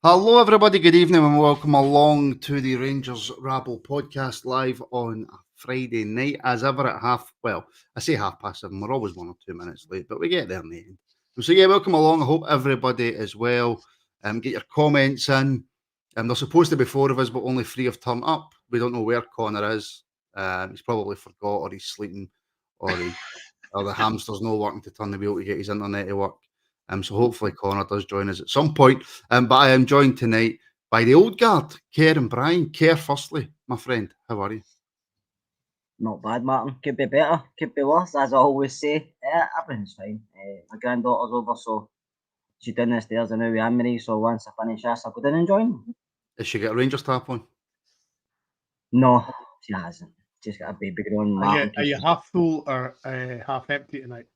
Hello, everybody. Good evening, and welcome along to the Rangers Rabble podcast live on a Friday night, as ever at I say 7:30. We're always 1 or 2 minutes late, but we get there in the end. So, yeah, welcome along. I hope everybody is well. Get your comments in. There's supposed to be 4 of us, but only 3 have turned up. We don't know where Connor is. He's probably forgot, or he's sleeping, or the hamster's not working to turn the wheel to get his internet to work. So hopefully Connor does join us at some point. But I am joined tonight by the old guard, Kerr and Brian. Kerr, firstly, my friend, how are you? Not bad, Martin. Could be better, could be worse, as I always say. Everything's fine. My granddaughter's over, so she's down the stairs and now with Anne-Marie, so once I finish this, I'll go down and join. Has she got a Rangers tap on? No, she hasn't. She's got a baby growing. Are you half full or half empty tonight?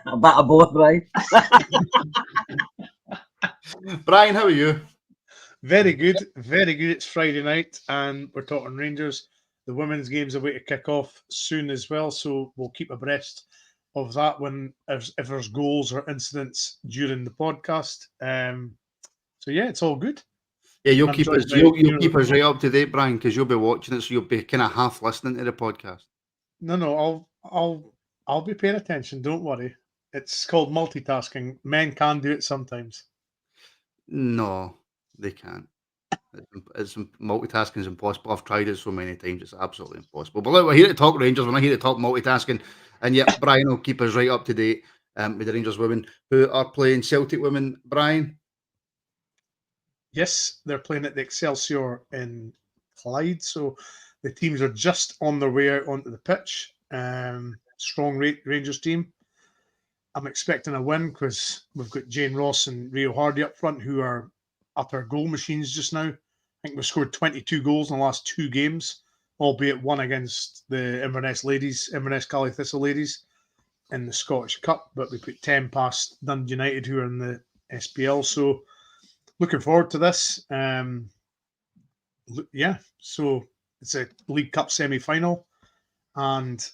A bit of both, right? Brian, how are you? Very good, very good. It's Friday night and we're talking Rangers. The women's game's away to kick off soon as well, so we'll keep abreast of that if there's goals or incidents during the podcast. So yeah, it's all good. Yeah, you'll keep us right up to date, Brian, because you'll be watching it, so you'll be kind of half listening to the podcast. No, I'll be paying attention. Don't worry. It's called multitasking. Men can do it sometimes. No, they can't. It's multitasking is impossible. I've tried it so many times; it's absolutely impossible. But look, we're here to talk Rangers. We're not here to talk multitasking. And yet, Brian will keep us right up to date with the Rangers women who are playing Celtic women. Brian. Yes, they're playing at the Excelsior in Clyde, so the teams are just on their way out onto the pitch. Strong Rangers team. I'm expecting a win because we've got Jane Ross and Rio Hardy up front, who are utter goal machines just now. I think we've scored 22 goals in the last 2 games, albeit one against the Inverness Cally Thistle ladies in the Scottish Cup, but we put 10 past Dundee United, who are in the SPL, so looking forward to this. So it's a League Cup semi-final, and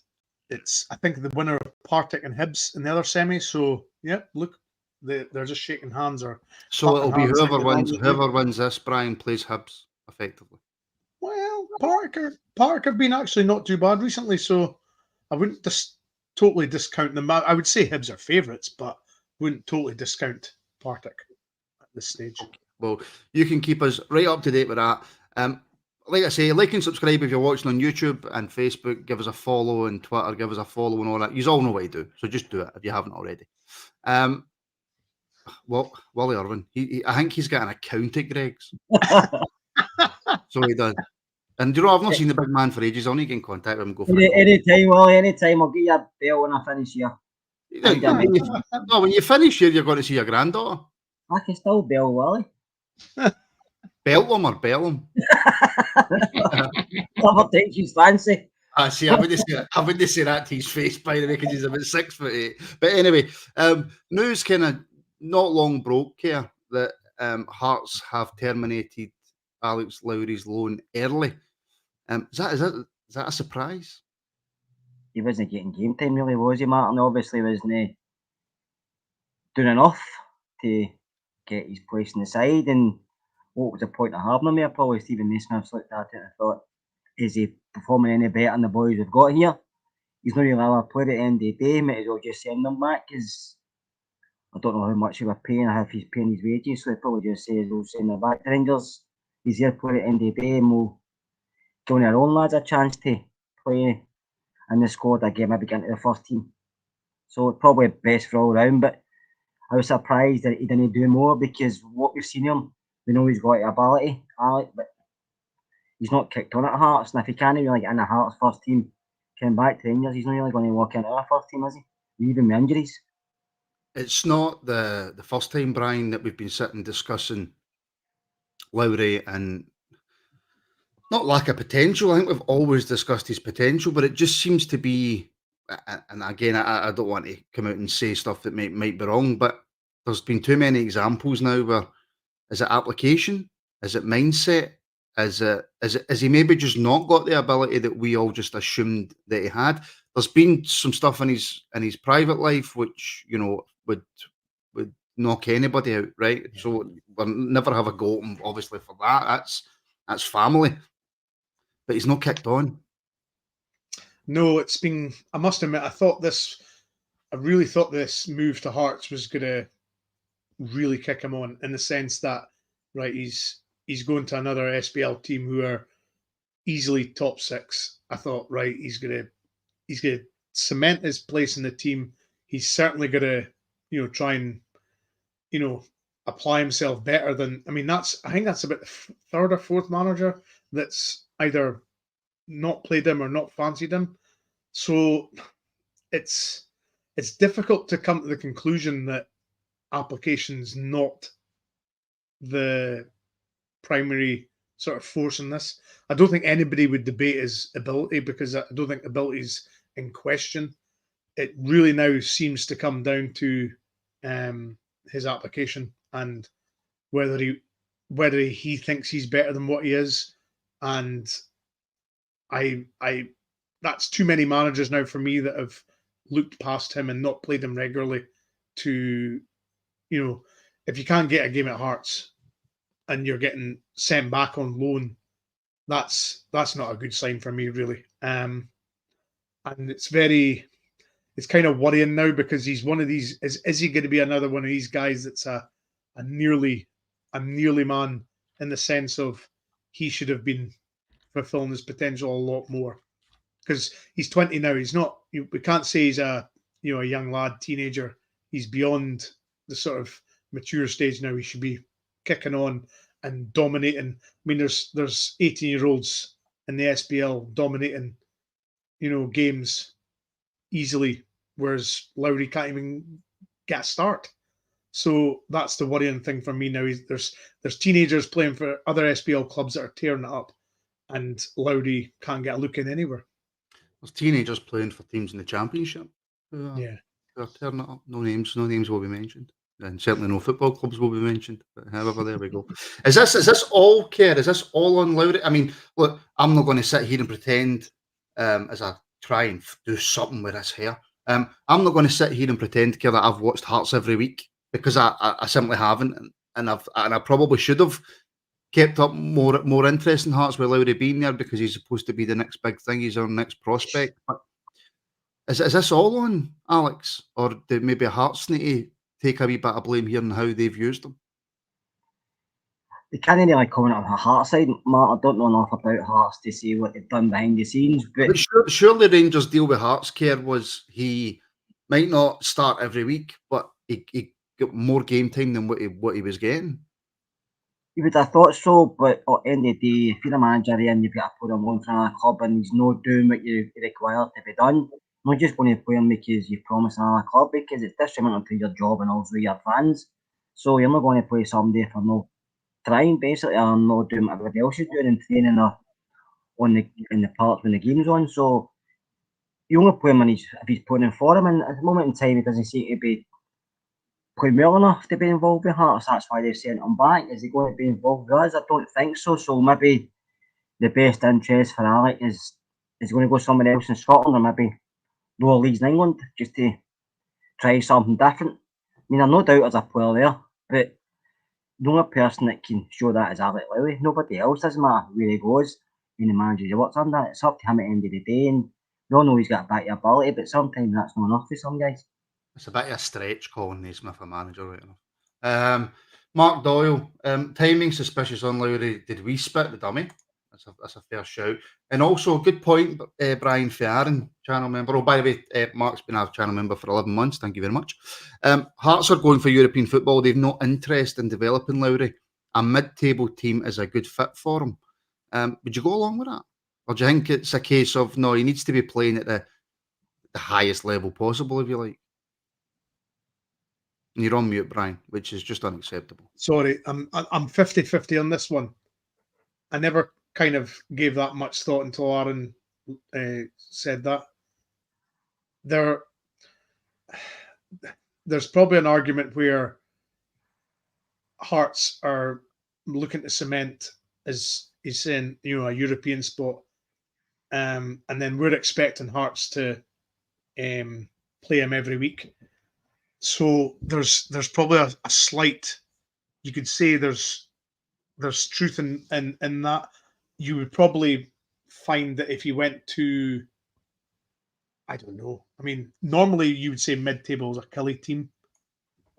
it's, I think, the winner of Partick and Hibs in the other semi. So yeah, look, they're just shaking hands. So it'll be whoever wins this, Brian, plays Hibs effectively. Well, Partick have been actually not too bad recently, so I wouldn't just totally discount them. I would say Hibs are favourites, but wouldn't totally discount Partick this stage. Well, you can keep us right up to date with that. Like I say, like and subscribe if you're watching on YouTube and Facebook. Give us a follow on Twitter. Give us a follow and all that. You all know what to do, so just do it if you haven't already. Wally Irvin, I think he's got an account at Greg's. So he does. And you know, I've not seen the big man for ages. I'll need to get in contact with him. Go for it. Anytime, Wally, anytime. I'll get you a bell when I finish here. When you finish here, you're going to see your granddaughter. I can still bell Wally. Belt him or bell him? Never think she's fancy. I see. I wouldn't say that to his face, by the way, because he's about 6'8". But anyway, news kind of not long broke here that Hearts have terminated Alex Lowry's loan early. Is that a surprise? He wasn't getting game time, really, was he, Martin? Obviously, wasn't doing enough to get his place in the side. And what was the point of having him there? Probably Stephen Naismith's looked at it and thought, is he performing any better than the boys we've got here? He's not really allowed to play at the end of the day. Might as well just send him back, because I don't know how much he was paying or if he's paying his wages, so he probably just says we'll send him back to Rangers. He's here to play at the end of the day, and we'll give our own lads a chance to play in the squad again, maybe get into the first team. So it's probably best for all round, but I was surprised that he didn't do more, because what we've seen him, we know he's got the ability, Alec, but he's not kicked on at Hearts, and if he can't really get in the Hearts first team, coming back to Rangers, he's not really going to walk into our first team, is he? Even with injuries. It's not the first time, Brian, that we've been sitting discussing Lowry and not lack of potential. I think we've always discussed his potential, but it just seems to be, and again, I don't want to come out and say stuff that might be wrong, but there's been too many examples now where, is it application? Is it mindset? Is he maybe just not got the ability that we all just assumed that he had? There's been some stuff in his private life which, you know, would knock anybody out, right? So we'll never have a go at him, obviously, for that. That's family. But he's not kicked on. No, it's been. I must admit, I really thought this move to Hearts was going to really kick him on, in the sense that, right, he's going to another SPL team who are easily top 6. I thought, right, he's gonna cement his place in the team. He's certainly gonna, try and, apply himself better than. I mean, I think that's about the third or fourth manager that's either not played him or not fancied him. So it's difficult to come to the conclusion that application's not the primary sort of force in this. I don't think anybody would debate his ability, because I don't think ability's in question. It really now seems to come down to his application and whether he thinks he's better than what he is. And I that's too many managers now for me that have looked past him and not played him regularly to, if you can't get a game at Hearts and you're getting sent back on loan, that's not a good sign for me, really. And it's kind of worrying now, because he's one of these. Is he going to be another one of these guys that's a nearly man, in the sense of he should have been fulfilling his potential a lot more, because he's 20 now. He's not. We can't say he's a young lad, teenager. He's beyond the sort of mature stage now. He should be kicking on and dominating. I mean, there's 18-year-olds in the SPL dominating, games easily, whereas Lowry can't even get a start. So that's the worrying thing for me now. There's teenagers playing for other SPL clubs that are tearing it up, and Lowry can't get a look in anywhere. There's teenagers playing for teams in the Championship. Yeah. They're tearing it up. No names will be mentioned. And certainly no football clubs will be mentioned. But however, there we go. Is this all care? Is this all on Lowry? I mean, look, I'm not going to sit here and pretend as I try and do something with this hair. I'm not going to sit here and pretend, Care, that I've watched Hearts every week, because I simply haven't, and I probably should have kept up more interest in Hearts with Lowry being there, because he's supposed to be the next big thing. He's our next prospect. But is this all on Alex, or did maybe Hearts need to take a wee bit of blame here on how they've used him? They can't really comment on her Hearts side, Mark. I don't know enough about Hearts to say what they've done behind the scenes. But surely Rangers' deal with Hearts, Care, was he might not start every week, but he got more game time than what he was getting. you would have thought so, but at the end of the day, if you're a manager and you've got to put him on for another club and he's not doing what you require to be done, I'm not just going to play him because you've promised another club, because it's detrimental to your job and also your fans. So you're not going to play somebody for no trying, basically, or not doing what everybody else is doing in training or in the parts when the game's on. So you only play him if he's putting in for him, and at the moment in time he doesn't seem to be playing well enough to be involved with Hearts. That's why they've sent him back. Is he going to be involved with us? I don't think so. So maybe the best interest for Alec is going to go somewhere else in Scotland, or maybe lower leagues in England, just to try something different. I mean, I've no doubt there's a player there, but the only person that can show that is Alec Lowry. Nobody else. Doesn't matter where he goes and the manager he works under. It's up to him at the end of the day, and we all know he's got a bit of ability, but sometimes that's not enough for some guys. It's a bit of a stretch calling Naismith a manager right enough. Mark Doyle, timing suspicious on Lowry. Did we spit the dummy? That's a fair shout. And also, good point, Brian Fiaran, channel member. Oh, by the way, Mark's been our channel member for 11 months. Thank you very much. Hearts are going for European football. They've no interest in developing Lowry. A mid-table team is a good fit for him. Would you go along with that? Or do you think it's a case of, no, he needs to be playing at the highest level possible, if you like? And you're on mute, Brian, which is just unacceptable. Sorry, I'm 50-50 on this one. I never kind of gave that much thought until Aaron said that. There's probably an argument where Hearts are looking to cement, as he's saying, a European spot, and then we're expecting Hearts to play him every week. So there's probably a slight, you could say there's truth in that. You would probably find that if you went to, I don't know. I mean, normally you would say mid-table is a Kelly team.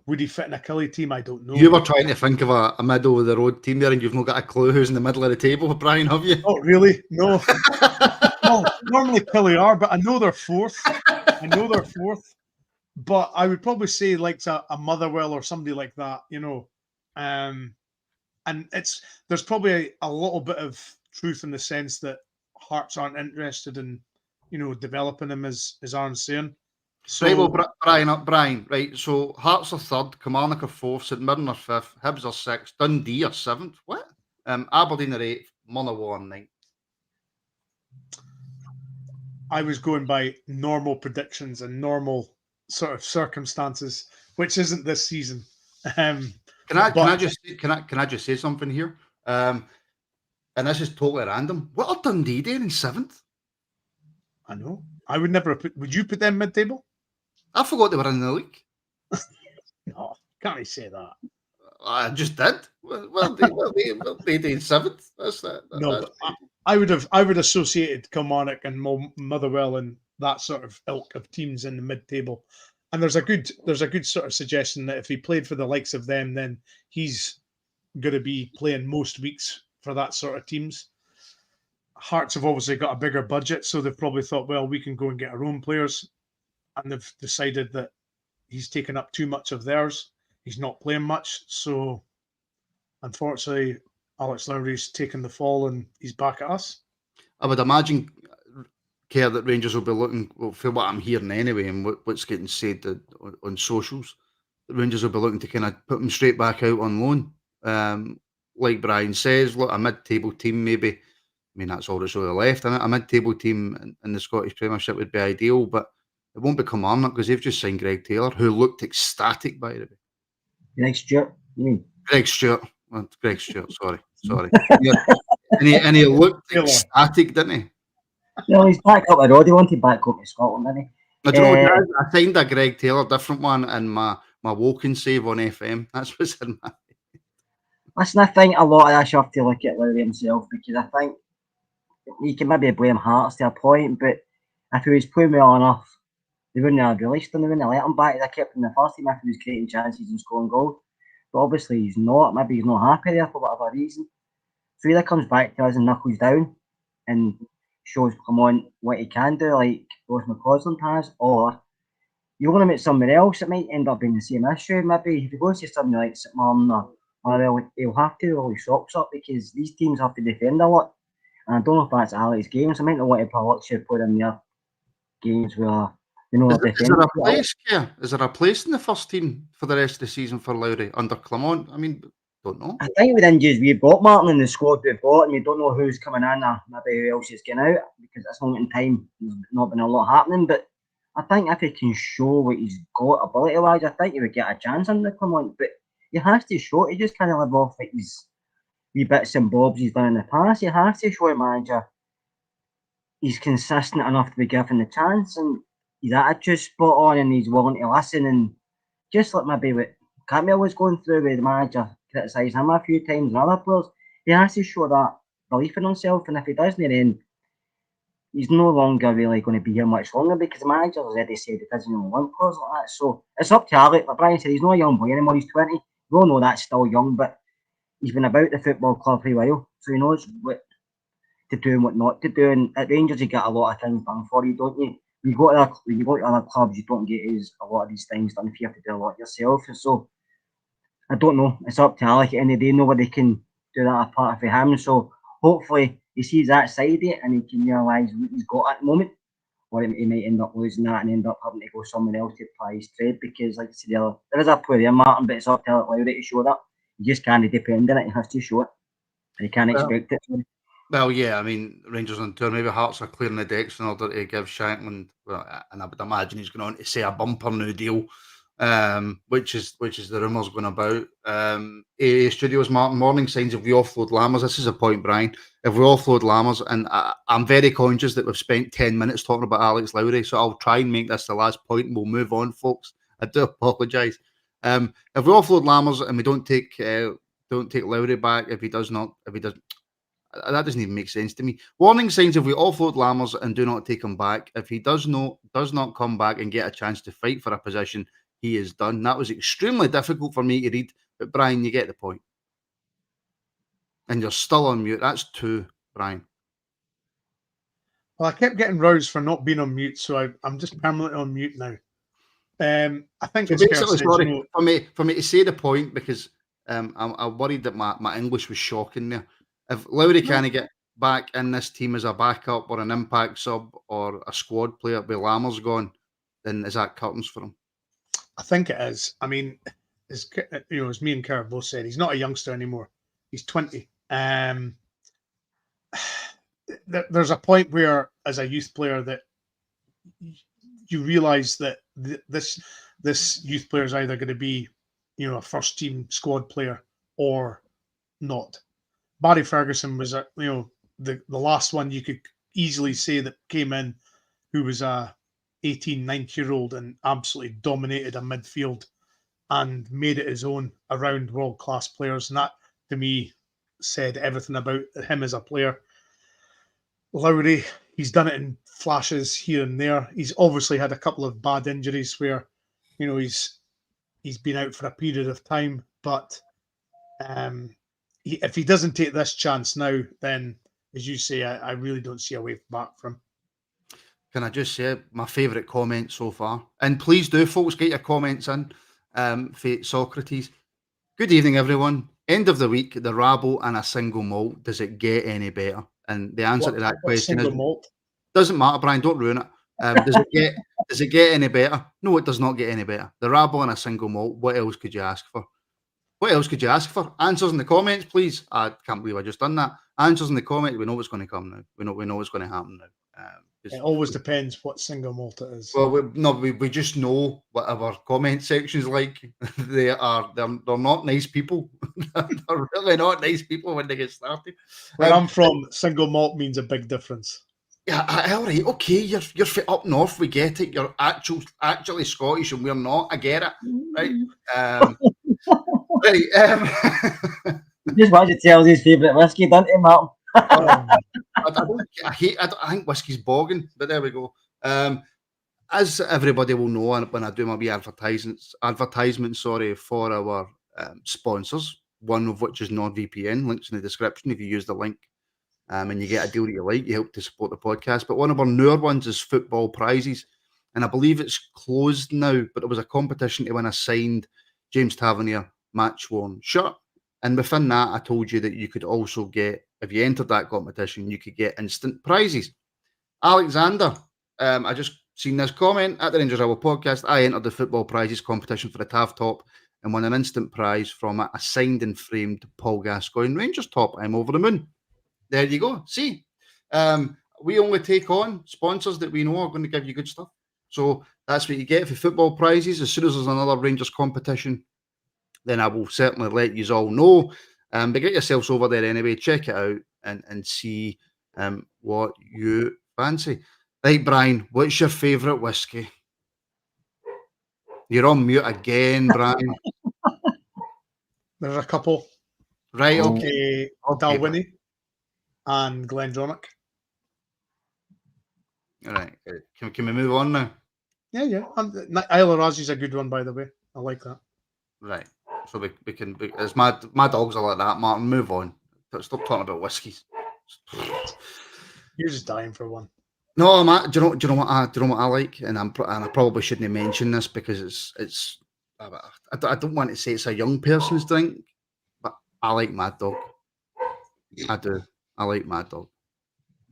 Would he fit in a Kelly team? I don't know. You were trying to think of a middle of the road team there, and you've not got a clue who's in the middle of the table, Brian, have you? Not really. No. Well, normally Kelly are, but I know they're fourth. But I would probably say like a Motherwell or somebody like that, you know. And there's probably a little bit of truth in the sense that Hearts aren't interested in, you know, developing him as Aaron's saying. So, right, well, Brian, right. So Hearts are third, Kilmarnock are fourth, St Mirren are fifth, Hibs are sixth, Dundee are seventh. What? Aberdeen are eighth, Motherwell are ninth. I was going by normal predictions and normal sort of circumstances, which isn't this season. Can I just say something here? And this is totally random. What are Dundee doing in seventh? I know. I would never put. Would you put them mid-table? I forgot they were in the league. No, can't I say that? I just did. Well, they doing seventh. But I would have associated Kilmarnock and Motherwell and that sort of ilk of teams in the mid-table. And there's a good sort of suggestion that if he played for the likes of them, then he's going to be playing most weeks for that sort of teams. Hearts have obviously got a bigger budget, so they've probably thought, well, we can go and get our own players, and they've decided that he's taken up too much of theirs. He's not playing much, so unfortunately, Alex Lowry's taken the fall and he's back at us. I would imagine, Kerr, that Rangers will be looking, well, for what I'm hearing anyway, and what's getting said on socials, the Rangers will be looking to kind of put him straight back out on loan. Like Brian says, look, a mid-table team maybe. I mean, that's all that's really left. A mid-table team in the Scottish Premiership would be ideal, but it won't become Kilmarnock because they've just signed Greg Taylor, who looked ecstatic, by the way. Greg Stewart, you mean? Greg Stewart, sorry. Yeah. And he looked ecstatic, didn't he? No, he's back up the road. He wanted back up to Scotland, didn't he? I don't know. I signed a Greg Taylor, different one, in my Woking save on FM. That's what's in my. Listen, I think a lot of us have to look at Lowry himself, because I think you can maybe blame Hearts to a point, but if he was playing well enough, they wouldn't have released him. They wouldn't have let him back. They kept him in the first team if he was creating chances and scoring goals. But obviously he's not. Maybe he's not happy there for whatever reason. So he either comes back to us and knuckles down and shows Clement what he can do, like Ross McCausland has, or you want him at somewhere else, it might end up being the same issue. Maybe if he goes to something like St Mirren or he'll have to roll his socks up, because these teams have to defend a lot. And I don't know if that's Alex games. I might not want to put in their games where you know Is there a place, Keir? Is there a place in the first team for the rest of the season for Lowry under Clement? I mean, don't know. I think with injuries we've got, Martin, in the squad we've got, and we don't know who's coming in or maybe who else is getting out, because at this moment in time there's not been a lot happening. But I think if he can show what he's got ability-wise, I think he would get a chance under Clement. But he has to show it. He just can't live off like his wee bits and bobs he's done in the past. He has to show a manager he's consistent enough to be given the chance, and his attitude's spot on, and he's willing to listen. And just like maybe what Camille was going through with the manager criticising him a few times and other players, he has to show that belief in himself. And if he doesn't, then he's no longer really going to be here much longer, because the manager has already said he doesn't even want players like that. So it's up to Alex. Like Brian said, he's not a young boy anymore. He's 20. We all know that's still young, but he's been about the football club for a while, so he knows what to do and what not to do. And at Rangers, you get a lot of things done for you, don't you? When you go to other clubs, you don't get a lot of these things done if you have to do a lot yourself. And so I don't know. It's up to Alec at the end of the day. Nobody can do that apart from him. So hopefully he sees that side of it and he can realise what he's got at the moment. Or he might end up losing that and end up having to go somewhere else to apply his trade, because, like I said earlier, there is a player there, Martin, but it's up to Alec Lowry to show that. You just can't depend on it. He has to show it. And you can't expect it. Well, yeah, I mean, Rangers on tour, maybe Hearts are clearing the decks in order to give Shankland, and I would imagine he's going on to say a bumper new deal, which is the rumours going about. AA Studios, Martin, morning signs if we offload Lammers. This is a point, Brian. If we offload Lammers, and I'm very conscious that we've spent 10 minutes talking about Alex Lowry, so I'll try and make this the last point and we'll move on, folks. I do apologise. If we offload Lammers and we don't take Lowry back, if he does, that doesn't even make sense to me. Warning signs: if we offload Lammers and do not take him back, if he does not come back and get a chance to fight for a position, he is done. That was extremely difficult for me to read, but Brian, you get the point. And you're still on mute. That's 2, Brian. Well, I kept getting roused for not being on mute, so I'm just permanently on mute now. I think So it's basically, says, sorry, for me to say the point, because I'm worried that my English was shocking there. If Lowry can't get back in this team as a backup or an impact sub or a squad player with Lammers gone, then is that curtains for him? I think it is. I mean, as me and Kerr both said, he's not a youngster anymore. He's 20. There's a point where, as a youth player, that you realise that this youth player is either going to be, a first team squad player or not. Barry Ferguson was the last one you could easily say that came in, who was a 18, 19-year-old and absolutely dominated a midfield and made it his own around world-class players. And that, to me, said everything about him as a player. Lowry, he's done it in flashes here and there. He's obviously had a couple of bad injuries where, he's been out for a period of time. But if he doesn't take this chance now, then, as you say, I really don't see a way back from him. Can I just say my favourite comment so far? And please do, folks, get your comments in. For Socrates. Good evening, everyone. End of the week, the Rabble and a single malt. Does it get any better? And the answer to that question is malt? Doesn't matter, Brian. Don't ruin it. Does it get any better? No, it does not get any better. The Rabble and a single malt. What else could you ask for? What else could you ask for? Answers in the comments, please. I can't believe I just done that. Answers in the comments. We know what's going to come now. We know what's going to happen now. It always depends what single malt it is. Well, we just know what our comment section's like. They're not nice people. They're really not nice people when they get started. Where I'm from, single malt means a big difference. Yeah, all right, okay. You're up north. We get it. You're actually Scottish, and we're not. I get it, right? Right. Just wanted to tell his favourite whiskey, don't you, Martin? I think whiskey's bogging, but there we go. As everybody will know, when I do my wee advertisement, for our sponsors, one of which is NordVPN, links in the description. If you use the link and you get a deal that you like, you help to support the podcast. But one of our newer ones is football prizes, and I believe it's closed now, but it was a competition to win a signed James Tavernier match-worn shirt. And within that, I told you that you could also get, if you entered that competition, you could get instant prizes. Alexander, I just seen this comment at the Rangers Hour podcast. I entered the football prizes competition for the TAV top and won an instant prize from a signed and framed Paul Gascoigne Rangers top. I'm over the moon. There you go. See, we only take on sponsors that we know are going to give you good stuff. So that's what you get for football prizes. As soon as there's another Rangers competition, then I will certainly let you all know. But get yourselves over there anyway. Check it out and see what you fancy. Right, Brian, what's your favourite whiskey? You're on mute again, Brian. There's a couple. Right, okay. Dalwhinnie and Glendronach. All right. Can we move on now? Yeah. Isle of Razi's a good one, by the way. I like that. Right. So we can. As my dogs are like that, Martin. Move on. Stop talking about whiskies. You're just dying for one. No, Matt. Do you know what I like? And I probably shouldn't mention this because it's. I don't want to say it's a young person's drink, but I like Mad Dog. I do. I like Mad Dog.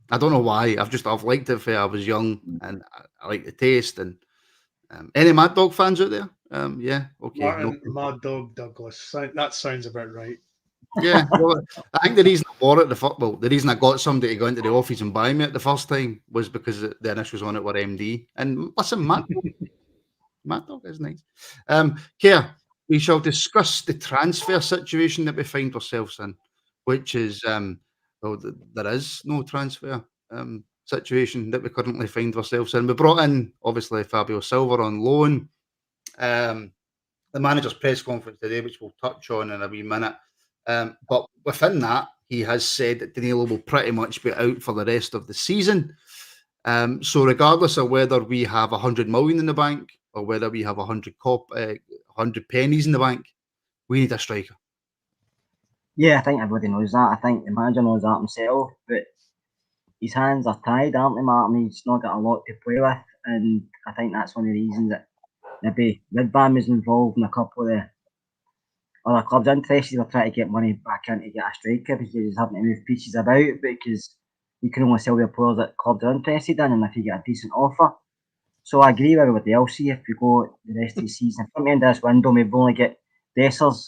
I don't know why. I've liked it since I was young, and I like the taste. And any Mad Dog fans out there? Yeah. Okay. Martin, Mad Dog Douglas. That sounds about right. Yeah, well, I think the reason I bought it, the reason I got somebody to go into the office and buy me it the first time was because the initials on it were MD. And listen, Mad Dog is nice. Keir, we shall discuss the transfer situation that we find ourselves in, which is, there is no transfer situation that we currently find ourselves in. We brought in, obviously, Fabio Silva on loan. the manager's press conference today, which we'll touch on in a wee minute. But within that, he has said that Danilo will pretty much be out for the rest of the season. So regardless of whether we have 100 million in the bank or whether we have 100 pennies in the bank, we need a striker. Yeah, I think everybody knows that. I think the manager knows that himself, but his hands are tied, aren't they, Martin? He's not got a lot to play with, and I think that's one of the reasons that maybe Redbam is involved in a couple of the other clubs interested. They're trying to get money back in to get a striker because he's having to move pieces about, because you can only sell your players that clubs are interested in, and if you get a decent offer. So I agree with everybody else here. If we go the rest of the season, from the end of this window, we've only got Dessers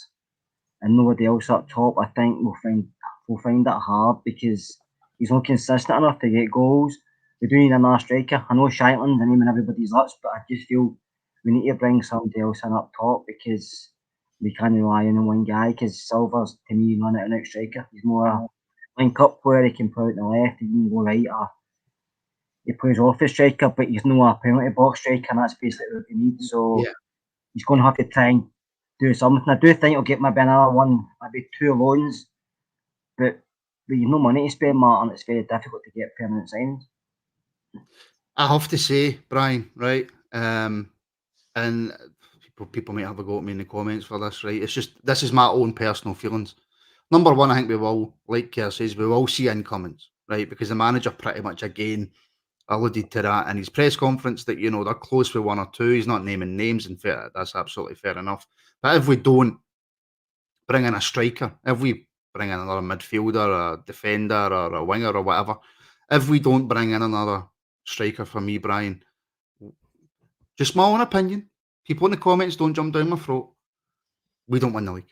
and nobody else up top. I think we'll find that hard because he's not consistent enough to get goals. We do need another striker. I know Shankland's the name in everybody's lips, but I just feel we need to bring somebody else in up top because we can't rely on one guy. Because Silver's, to me, not an out striker. He's more a link-up player. He can play out the left, he can go right, or he plays off the striker, but he's not a penalty box striker, and that's basically what we need. So he's going to have to try and do something. I do think he'll get maybe another one, maybe 2 loans, but you've no money to spend, Martin. It's very difficult to get permanent signings. I have to say, Brian, right? And people might have a go at me in the comments for this, right? It's just, this is my own personal feelings. Number one, I think we will, like Kerr says, we will see incomings, right? Because the manager pretty much again alluded to that in his press conference that, you know, they're close with 1 or 2. He's not naming names, and fair, that's absolutely fair enough. But if we don't bring in a striker, if we bring in another midfielder, a defender, or a winger, or whatever, if we don't bring in another striker for me, Brian, just my own opinion, people in the comments don't jump down my throat, we don't win the league.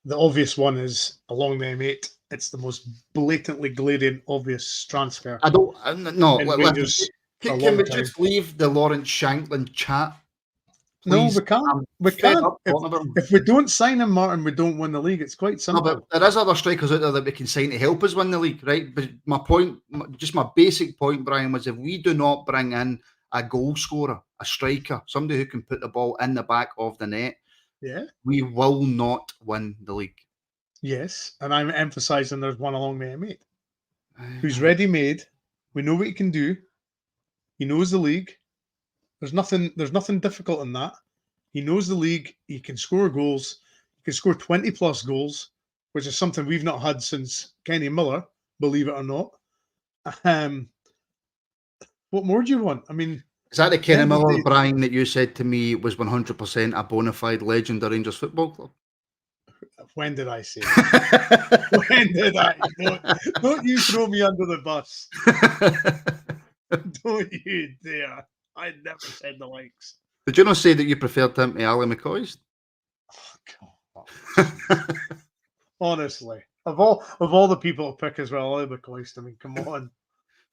The obvious one is along the M8. It's the most blatantly glaring obvious transfer. I don't, no. Can we just leave the Lawrence Shankland chat? Please? No, we can't. We can't. If we don't sign him, Martin, we don't win the league. It's quite simple. No, but there is other strikers out there that we can sign to help us win the league, right? But my point, just my basic point, Brian, was if we do not bring in a goal scorer, a striker, somebody who can put the ball in the back of the net, we will not win the league. Yes, and I'm emphasising there's one along the M8 who's ready-made. We know what he can do. He knows the league. There's nothing difficult in that. He knows the league. He can score goals. He can score 20-plus goals, which is something we've not had since Kenny Miller, believe it or not. What more do you want? I mean, is that the Kenny Miller, Brian, that you said to me was 100% a bona fide legend of Rangers Football Club? When did I say that? When did I? Don't you throw me under the bus. Don't you dare. I never said the likes. Did you not say that you preferred him to Ali McCoist? Oh, honestly, of all the people to pick as well, Ali McCoist. I mean, come on.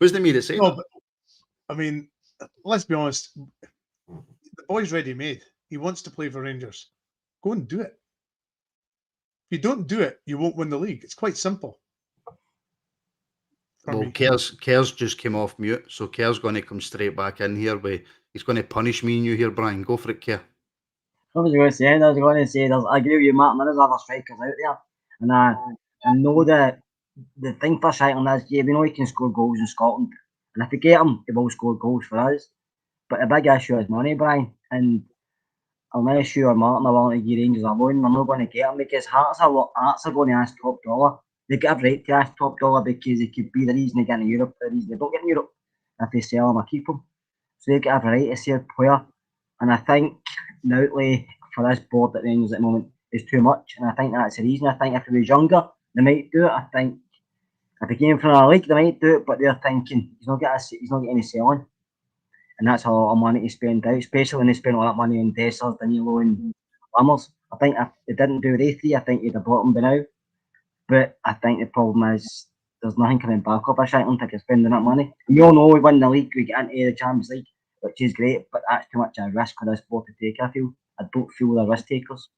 Wasn't me to say that? But, I mean, let's be honest. The boy's ready-made. He wants to play for Rangers. Go and do it. If you don't do it, you won't win the league. It's quite simple. Well, Kerr's just came off mute, so Kerr's going to come straight back in here. He's going to punish me and you here, Brian. Go for it, Kerr. I was going to say, I agree with you, Martin. There's other strikers out there. And I know that the thing for Shankland is, we know he can score goals in Scotland. And if we get him, he will score goals for us. But the big issue is money, Brian. And unless you or Martin are willing to give Rangers a loan, we're not going to get him because Hearts are going to ask top dollar. They get a right to ask top dollar because it could be the reason they get in Europe, the reason they don't get in Europe. If they sell them or keep them. So they get a right to see a player. And I think the outlay for this board at Rangers at the moment is too much. And I think that's the reason. I think if he was younger, they might do it. I think if he came from a league, they might do it. But they're thinking he's not getting any selling. And that's a lot of money to spend out, especially when they spend all that money on Dessers, Danilo and Lammers. I think if they didn't do the 3, I think he'd have bought them by now. But I think the problem is there's nothing coming back up. I don't think they're spending that money. We all know we win the league, we get into the Champions League, which is great, but that's too much a risk for this board to take, I feel. I don't feel they're risk takers.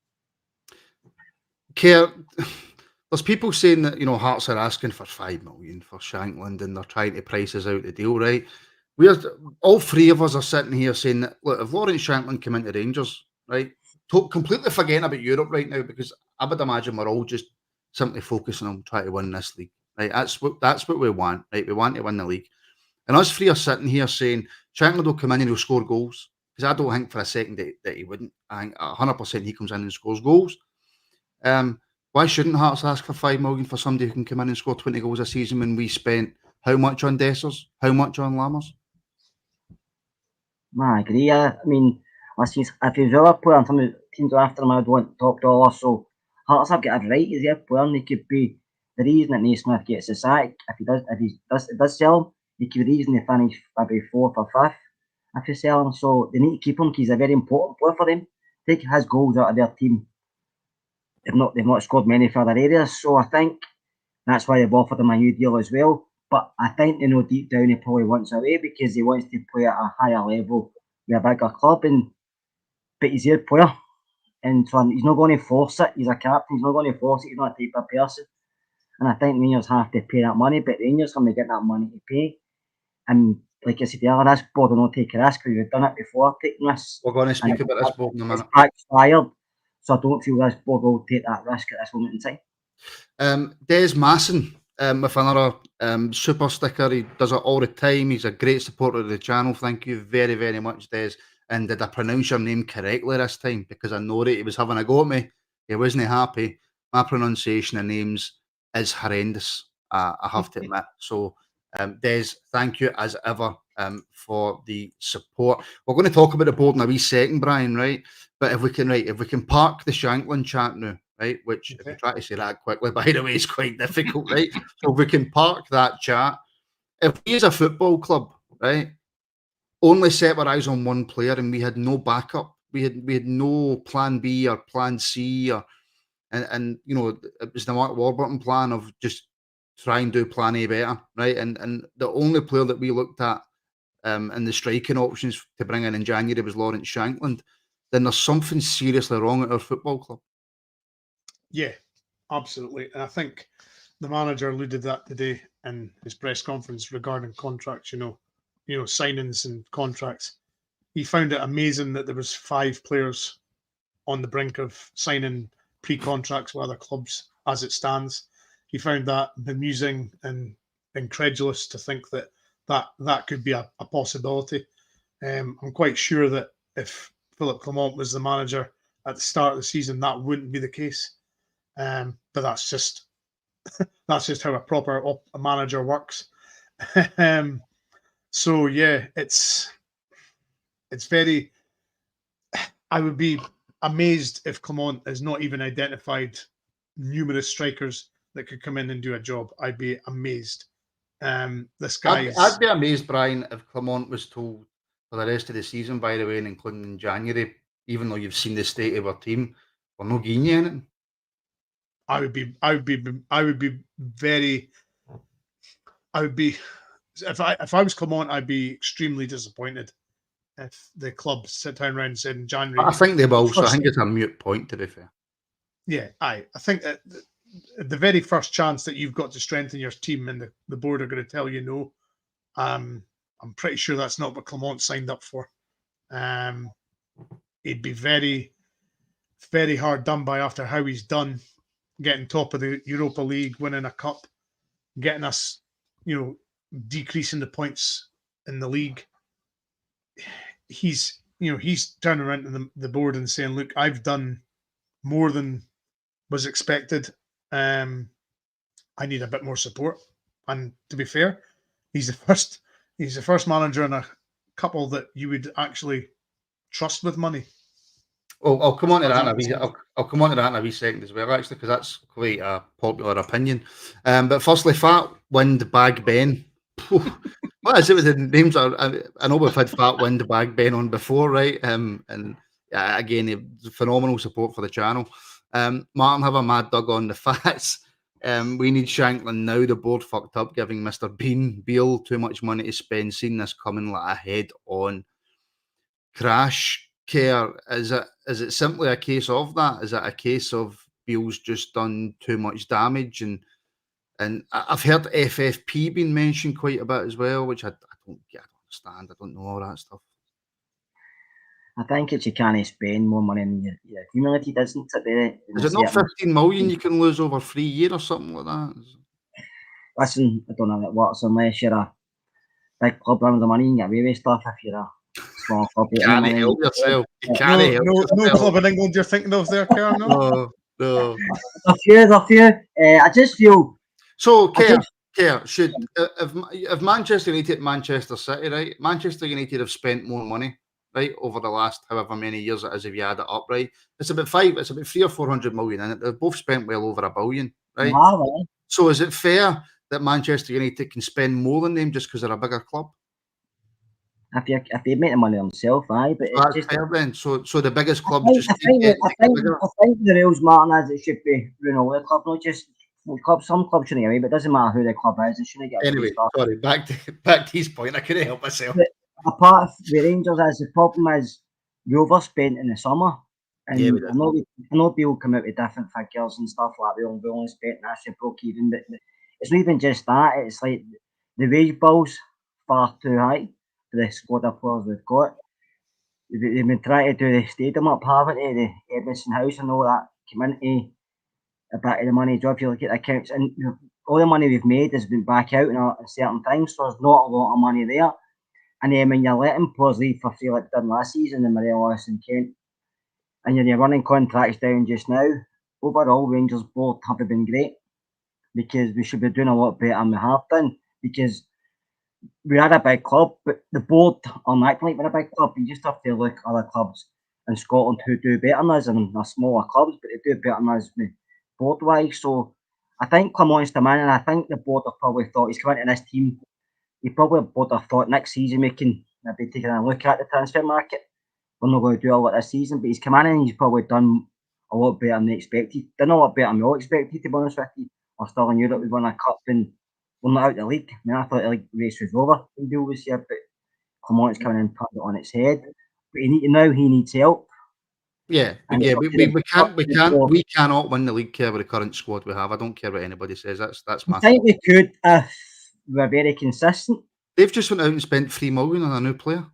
Kerr, there's people saying that, Hearts are asking for 5 million for Shankland and they're trying to price us out the deal, right? we're all three of us are sitting here saying that, look, if Lawrence Shankland come into Rangers, right, completely forgetting about Europe right now, because I would imagine we're all just simply focusing on trying to win this league, right? That's what we want, right? We want to win the league, and us three are sitting here saying Shankland will come in and he'll score goals, because I don't think for a second that he wouldn't. I think 100% he comes in and scores goals. Why shouldn't Hearts ask for 5 million for somebody who can come in and score 20 goals a season when we spent how much on Dessers, how much on Lammers? I agree. I mean, listen, if he's a player and some of the teams are after him, I'd want top dollar. So Hearts have got every right. He's their player, and he could be the reason that Naismith gets the sack. If he does sell him, he could be the reason they finish maybe 4th or 5th if you sell him. So they need to keep him because he's a very important player for them. Take his goals out of their team. They've not scored many for other areas. So I think that's why they've offered him a new deal as well. But I think they know deep down he probably wants away because he wants to play at a higher level with a bigger club. But he's their player. And so he's not going to force it. He's a captain. He's not going to force it. He's not a type of person. And I think Rangers have to pay that money. But Rangers going to get that money to pay. And like I said earlier, this board will not take a risk because we've done it before, taking risks. We're going to speak about this board in a minute. It's backfired. So I don't feel this board will take that risk at this moment in time. Des Masson, with another super sticker. He does it all the time. He's a great supporter of the channel. Thank you very, very much, Des. And did I pronounce your name correctly this time? Because I know that he was having a go at me. He wasn't happy. My pronunciation of names is horrendous, I have to admit. So, Des, thank you as ever for the support. We're going to talk about the board in a wee second, Brian, right? But if we can park the Shankland chat now, right? Which, if you try to say that quickly, by the way, is quite difficult, right? So if we can park that chat. If we as a football club, right, only set our eyes on one player and we had no backup, we had no plan B or plan C, or and you know, it was the Mark Warburton plan of just try and do plan A better, right? And the only player that we looked at in the striking options to bring in January was Lawrence Shankland, then there's something seriously wrong at our football club. Yeah, absolutely. And I think the manager alluded that today in his press conference regarding contracts, you know, signings and contracts. He found it amazing that there was 5 players on the brink of signing pre-contracts with other clubs as it stands. He found that bemusing and incredulous to think that could be a possibility. I'm quite sure that if Philippe Clement was the manager at the start of the season, that wouldn't be the case. But that's just how a manager works. So yeah, it's very. I would be amazed if Clement has not even identified numerous strikers that could come in and do a job. I'd be amazed. This guy. I'd be amazed, Brian, if Clement was told for the rest of the season, by the way, and including in January, even though you've seen the state of our team, we're not giving you anything. I would be if I was Clement, I'd be extremely disappointed if the club sit down around and said in January. I think they will, so I think it's a mute point, to be fair. Yeah, I think that the very first chance that you've got to strengthen your team and the board are going to tell you no, I'm pretty sure that's not what Clement signed up for. He'd be very, very hard done by after how he's done, getting top of the Europa League, winning a cup, getting us, decreasing the points in the league. He's turning around to the board and saying, "Look, I've done more than was expected. I need a bit more support." And to be fair, he's the first manager in a couple that you would actually trust with money. Oh, I'll come on to that I'll come on to that in a wee second as well, actually, because that's quite a popular opinion. But firstly, Fat Wind Bag Ben. What is it with the names? I know we've had Fat Wind Bag Ben on before, right? And again, phenomenal support for the channel. Martin, have a mad dog on the Fats. We need Shankland now. The board fucked up, giving Mr. Beale too much money to spend. Seen this coming like a head-on crash. Care, is it simply a case of that? Is it a case of Beale's just done too much damage? And I've heard FFP being mentioned quite a bit as well, which I don't understand. I don't know all that stuff. I think it's you can't spend more money than you accumulated, isn't it? Is it not 15 million you can lose over 3 years or something like that? Listen, I don't know how it works unless you're a big club running the money, you can get away with stuff. If you're a small club, You can't help yourself. You can't help No yourself. club in England you're thinking of there, Karen? No? No. There's a few. I just feel. So, Kerr, should if Manchester United, Manchester City, right? Manchester United have spent more money, right, over the last however many years it is if you add it up, right? It's about 300 or 400 million in it. They've both spent well over $1 billion, right? Right. So is it fair that Manchester United can spend more than them just because they're a bigger club? If they make the money themselves, aye, but it's That's just. fair then. So the biggest clubs I just think, keep getting bigger. I think the rules, Martin, is it should be all the club, not just clubs. Some clubs shouldn't get away, but it doesn't matter who the club is. It shouldn't get away. Anyway, Stuff. sorry, back to his point. I couldn't help myself. But apart from the Rangers, as the problem is we overspent in the summer, and Yeah, we did. I know people come out with different figures and stuff like we only spent and actually broke even, but it's not even just that. It's like the wage bills far too high for the squad of players we've got. They've been trying to do the stadium up, haven't they? The Edmiston House and all that came into a bit of the money job. If you look at the accounts, and all the money we've made has been back out in certain things, so there's not a lot of money there. And then when you're letting players leave for free like done last season in Morelos and Kent, and you're running contracts down just now, overall Rangers board haven't been great because we should be doing a lot better than we have done because we are a big club, but the board aren't acting like we're a big club. You just have to look at other clubs in Scotland who do better than us, and they're smaller clubs, but they do better than us board-wise. So I think Clement's the man, and I think the board have probably thought he's coming into this team. He probably would have thought next season we can maybe take a look at the transfer market. We're not going to do a lot this season, but he's come in and he's probably done a lot better than they expected. Done a lot better than we all expected, to be honest with you. We're still in Europe, we won a cup and we're not out the league. I mean, I thought the league race was over when Deal was here, but Clement's coming in and turned it on its head. But he needs help. Yeah, And we cannot win the league with the current squad we have. I don't care what anybody says. That's my. I think we could if we're very consistent. They've just went out and spent $3 million on a new player.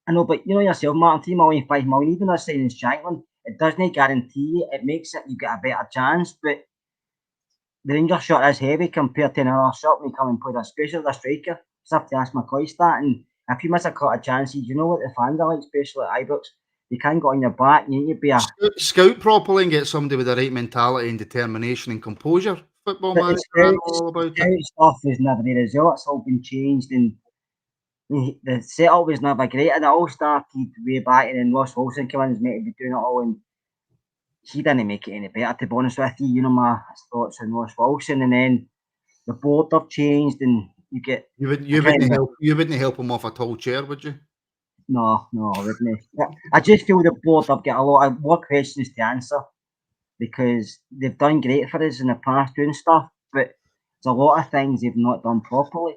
I know, but you know yourself, Martin, 3 million, 5 million, even though signing Shankland, it doesn't guarantee you. It makes it you get a better chance, but the Rangers shot is heavy compared to another shot when you come and play especially the striker. Just have to ask McCoy that, and if you miss a cut of chances, you know what the fans are like, especially at Ibrox. They can't go on your back. You need to be a scout properly and get somebody with the right mentality and determination and composure. Football manager, all about it. Stuff is never there as well. It's all been changed, and the setup was never great. And it all started way back, and then Ross Wilson came in and was meant to be doing it all, and he didn't make it any better, to be honest with you. You know my thoughts on Ross Wilson, and then the board have changed, and you wouldn't help him off a tall chair, would you? No, I wouldn't. I just feel the board have got a lot of more questions to answer because they've done great for us in the past doing stuff, but there's a lot of things they've not done properly,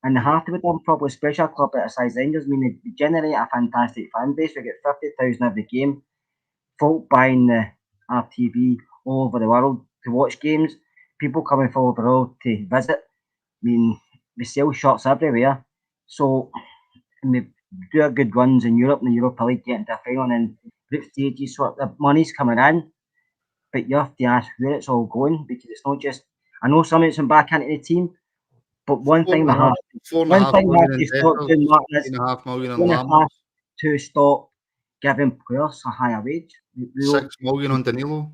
and they have to be done properly, especially a club at the size Rangers. I mean, they generate a fantastic fan base. We get 50,000 every game. Folk buying the RTV all over the world to watch games. People coming from all over the world to visit. I mean, we sell shirts everywhere. So, and we do our good runs in Europe, and the Europa League, getting to a final and group stages. So the money's coming in, but you have to ask where it's all going because it's not just. I know some of it's back into the team, but one thing we have to stop doing, Martin, is we have to stop giving players a higher wage. $6 million on Danilo.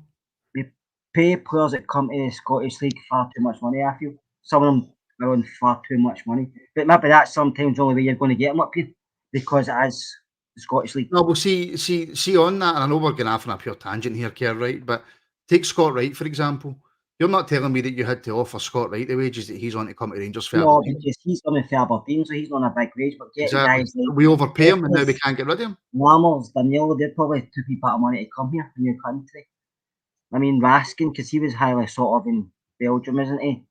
We pay players that come to the Scottish League far too much money, I feel. Some of them are on far too much money. But maybe that's sometimes the only way you're going to get them up here because it is the Scottish League. No, well, see on that, and I know we're going off on a pure tangent here, Kerr, right? But take Scott Wright, for example. You're not telling me that you had to offer Scott Wright the wages that he's on to come to Rangers for No, because he's on for Aberdeen, so he's on a big wage. But getting guys like we overpay him, and now we can't get rid of him. Lammers, Danilo, they're probably took a bit of money to come here, a new country. I mean, Raskin, because he was highly sought of in Belgium, isn't he?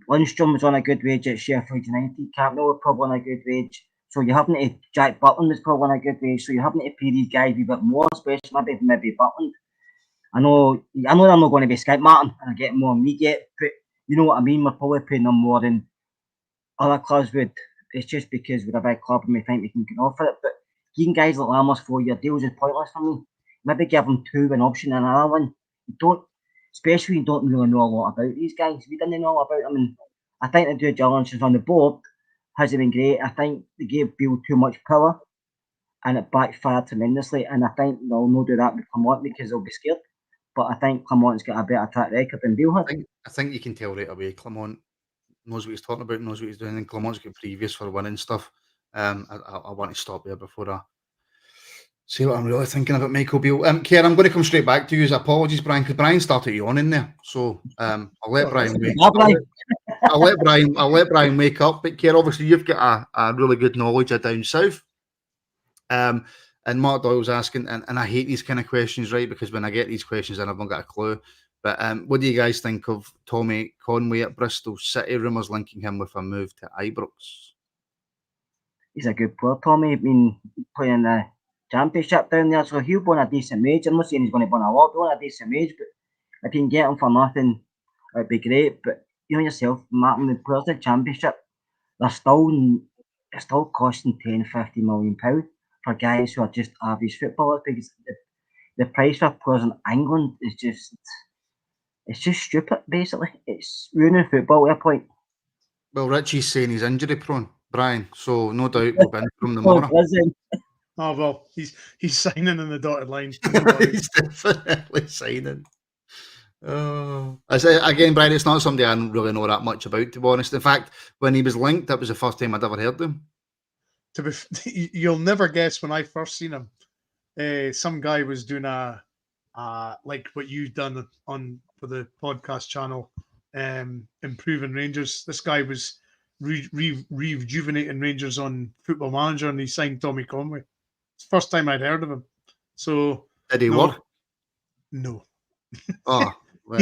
Lundstrom was on a good wage at Sheffield United. Campbell was probably on a good wage. So you're having to, Jack Butland was probably on a good wage. So you're having to pay these guys a bit more, especially maybe Butland. I know they're not going to be Skype Martin and I get more than we get, but you know what I mean? We're probably paying them more than other clubs would it's just because we're a big club and we think we can get offer it. But giving guys like Lammers 4-year deals is pointless for me. Maybe give them 2 an option and another one. You don't, especially when you don't really know a lot about these guys. We didn't know about them, and I think the due diligence on the board hasn't been great. I think they gave Beale too much power, and it backfired tremendously. And I think they'll not do that with Clement because they'll be scared. But I think Clement's got a better track record than Beale had. I think you can tell right away. Clement knows what he's talking about, knows what he's doing, and Clement's got previous for winning stuff. I want to stop there before I see what I'm really thinking about Michael Beale. Keir, I'm going to come straight back to you. Apologies, Brian, because Brian started you on in there. So I'll let Brian wake up. I'll let Brian wake up. But Keir, obviously you've got a really good knowledge of down south. And Mark Doyle's asking, and I hate these kind of questions, right? Because when I get these questions, I've not got a clue. But what do you guys think of Tommy Conway at Bristol City? Rumours linking him with a move to Ibrox. He's a good player, Tommy. He's been playing the Championship down there, so he'll be on a decent wage. I'm not saying he's going to be on a lot, but on a decent wage. But if you can get him for nothing, it'd be great. But you know yourself, Martin, the players in the Championship, they're still costing 10, 50 million pounds for guys who are just average footballers, because the price for players in England is just stupid, basically. It's ruining football at a point. Well, Richie's saying he's injury prone, Brian, so no doubt we'll be in from tomorrow. Oh, well, he's signing in the dotted line. He's definitely signing. I say again, Brian, it's not somebody I don't really know that much about, to be honest. In fact, when he was linked, that was the first time I'd ever heard of him. You'll never guess when I first seen him. Some guy was doing a like what you've done for the podcast channel, improving Rangers. This guy was rejuvenating Rangers on Football Manager, and he signed Tommy Conway. It's the first time I'd heard of him. So did he work? No. Oh, well.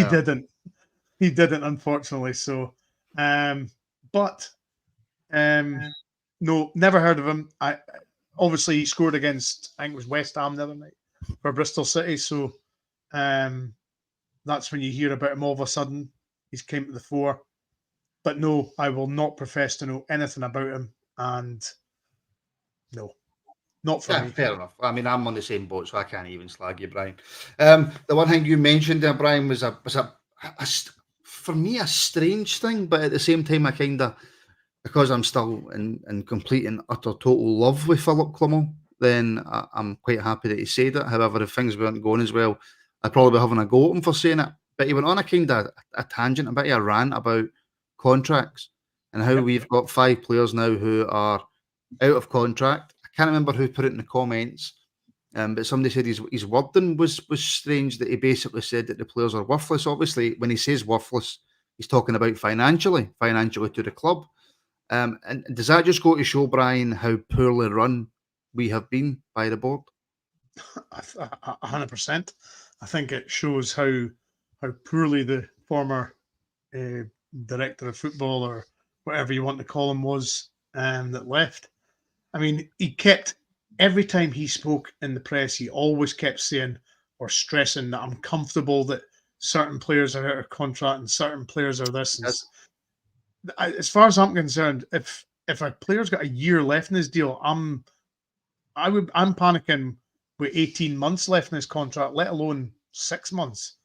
He didn't, unfortunately. So, but no, never heard of him. Obviously he scored against, I think it was West Ham the other night for Bristol City. So, that's when you hear about him all of a sudden. He's came to the fore. But no, I will not profess to know anything about him. And no, not for me. Fair enough. I mean, I'm on the same boat, so I can't even slag you, Brian. The one thing you mentioned there, Brian, was for me a strange thing, but at the same time, I kind of, because I'm still in complete and utter total love with Philip Clement, then I'm quite happy that he said it. However, if things weren't going as well, I'd probably be having a go at him for saying it. But he went on a kind of a tangent, a bit of a rant about contracts and how we've got 5 players now who are out of contract. I can't remember who put it in the comments, but somebody said his wording was strange, that he basically said that the players are worthless. Obviously, when he says worthless, he's talking about financially to the club. And does that just go to show, Brian, how poorly run we have been by the board? 100%. I think it shows how poorly the former director of football, or whatever you want to call him, was that left. I mean, he kept, every time he spoke in the press, he always kept saying or stressing that I'm comfortable that certain players are out of contract and certain players are this. Yes. As far as I'm concerned, if a player's got a year left in his deal, I'm panicking with 18 months left in his contract, let alone 6 months.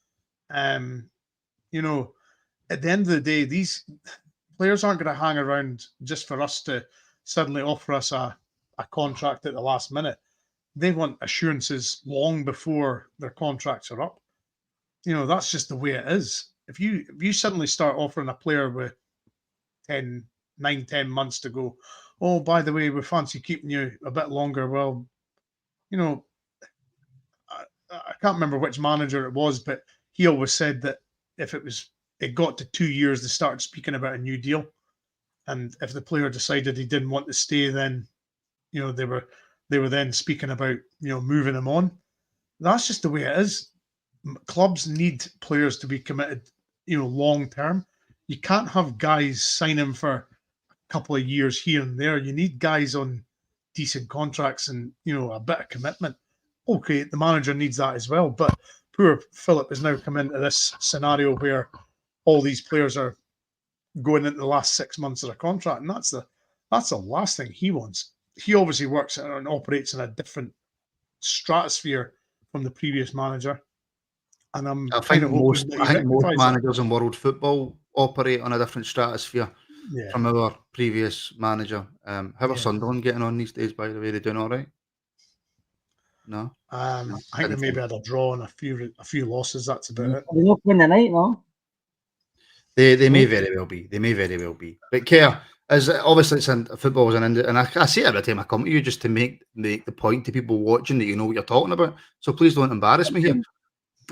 You know, at the end of the day, these players aren't going to hang around just for us to suddenly offer us a contract at the last minute. They want assurances long before their contracts are up. You know, that's just the way it is. If you suddenly start offering a player with 10 months to go, oh, by the way, we fancy keeping you a bit longer. Well, you know, I can't remember which manager it was, but he always said that if it got to 2 years, they started speaking about a new deal. And if the player decided he didn't want to stay, then, you know, they were then speaking about, you know, moving him on. That's just the way it is. Clubs need players to be committed, you know, long term. You can't have guys signing for a couple of years here and there. You need guys on decent contracts and, you know, a bit of commitment. Okay, the manager needs that as well. But poor Philip has now come into this scenario where all these players are going into the last 6 months of their contract, and That's the last thing he wants. He obviously works and operates in a different stratosphere from the previous manager. And I'm I kind think of most hoping that he rectifies managers in world football operate on a different stratosphere that. from our previous manager. How are Yeah. Sunderland getting on these days, by the way? They doing all right? No? I think they maybe had a draw and a few losses. That's about it. They're not playing the night, no? They may very well be. They may very well be. But Kerr, as obviously football is an industry, and I say it every time I come to you just to make the point to people watching that you know what you're talking about. So please don't embarrass me here.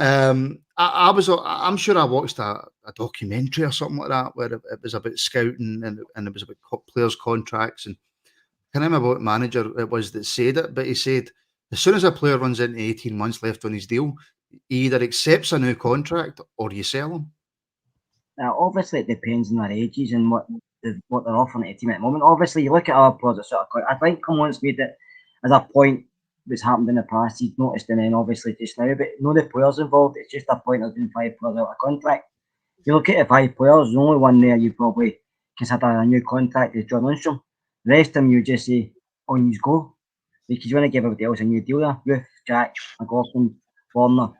I'm sure I watched a documentary or something like that where it was about scouting and it was about players' contracts, and I can't remember what manager it was that said it, but he said as soon as a player runs into 18 months left on his deal, he either accepts a new contract or you sell him. Now, obviously, it depends on their ages and what they're offering at a team at the moment. Obviously, you look at our players that sort of. I think Clement's made it as a point that's happened in the past. He's noticed, and then obviously just now, but no, the players involved. It's just a point of doing 5 players out of contract. You look at the 5 players, the only one there you probably consider a new contract is John Lundstrom. The rest of them you just say, on you go. Because you want to give everybody else a new deal there. Ruth, Jack, McLaughlin, Warner.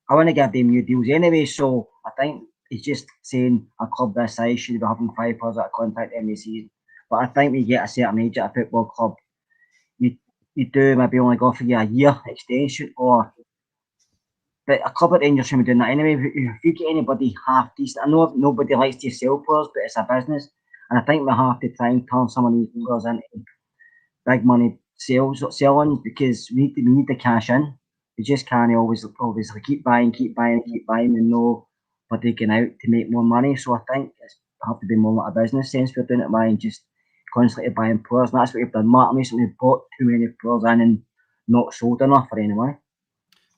I want to give them new deals anyway, so I think he's just saying a club this size should be having 5 players out of contract every season. But I think when you get a certain age at a football club, you do maybe only go for you a year extension but a club at Rangers should be doing that anyway. If you get anybody half decent, I know nobody likes to sell players, but it's a business. And I think we have to try and turn some of these players into big money sell-ons because we need the cash in. We just can't always keep buying and know we're taking out to make more money. So I think it's have to be more like a business sense. We're doing it by just constantly buying players. And that's what we've done. Martin recently bought too many players in and not sold enough for anyone.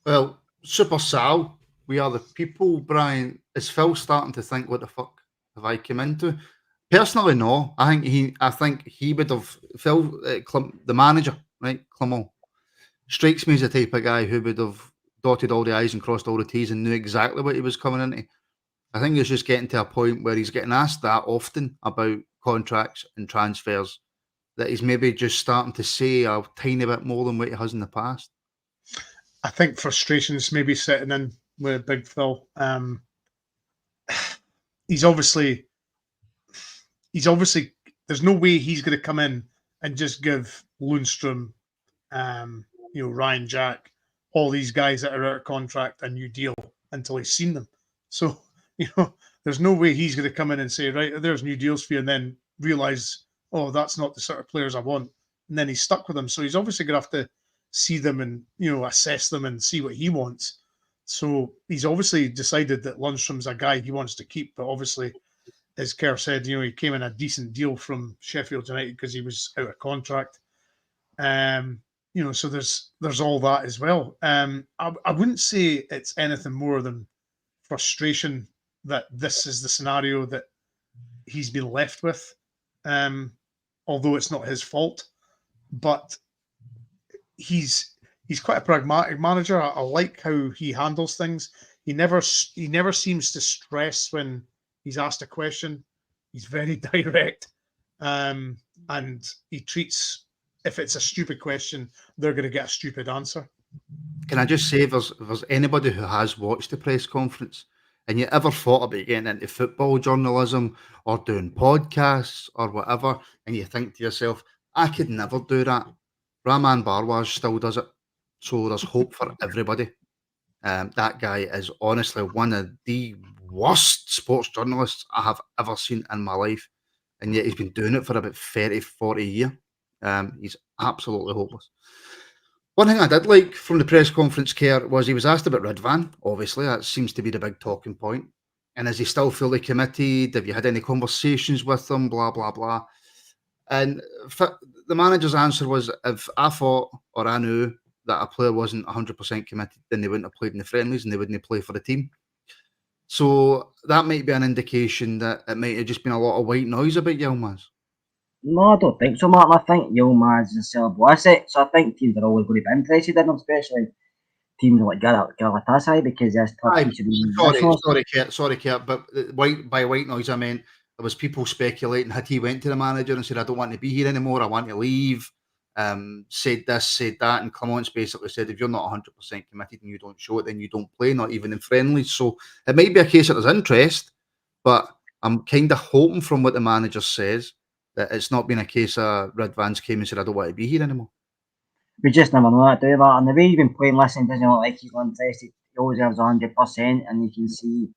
Well, Super Sal, we are the people, Brian. Is Phil starting to think, what the fuck have I come into? Personally, no. I think he would have Phil, the manager, right? Clement strikes me as the type of guy who would have dotted all the I's and crossed all the T's and knew exactly what he was coming into. I think he's just getting to a point where he's getting asked that often about contracts and transfers that he's maybe just starting to say a tiny bit more than what he has in the past. I think frustration's maybe setting in with Big Phil. He's obviously. There's no way he's going to come in and just give Lundstrom, Ryan Jack, all these guys that are out of contract a new deal until he's seen them. So, there's no way he's going to come in and say, right, there's new deals for you, and then realize, oh, that's not the sort of players I want. And then he's stuck with them. So he's obviously going to have to see them and, assess them and see what he wants. So he's obviously decided that Lundstrom's a guy he wants to keep, but obviously, as Kerr said, he came in a decent deal from Sheffield United because he was out of contract. So there's all that as well. I wouldn't say it's anything more than frustration that this is the scenario that he's been left with, although it's not his fault. But he's quite a pragmatic manager. I like how he handles things. He never seems to stress when he's asked a question. He's very direct, and he treats, if it's a stupid question, they're going to get a stupid answer. Can I just say, if there's anybody who has watched the press conference and you ever thought about getting into football journalism or doing podcasts or whatever, and you think to yourself, I could never do that, Rahman Barwaj still does it. So there's hope for everybody. That guy is honestly one of the worst sports journalists I have ever seen in my life. And yet he's been doing it for about 30, 40 years. He's absolutely hopeless. One thing I did like from the press conference, Kerr, was he was asked about Ridvan. Obviously, that seems to be the big talking point. And is he still fully committed? Have you had any conversations with him? Blah, blah, blah. And the manager's answer was, if I thought or I knew that a player wasn't 100% committed, then they wouldn't have played in the friendlies and they wouldn't play for the team. So that might be an indication that it might have just been a lot of white noise about Yilmaz. No, I don't think so, Martin. I think Yilmaz is a sellable asset, so I think teams are always going to be interested in him, especially teams like Galatasaray, because that's Sorry, Kurt, but by white noise I meant there was people speculating had he went to the manager and said, I don't want to be here anymore, I want to leave, said this, said that, and Clement basically said, if you're not 100% committed and you don't show it, then you don't play, not even in friendlies. So it might be a case that there's interest, but I'm kind of hoping from what the manager says that it's not been a case of Ridvan's came and said, I don't want to be here anymore. We just never know that, do we, Martin? The way he's been playing, listen, doesn't look like he's interested. He always has 100%, and you can see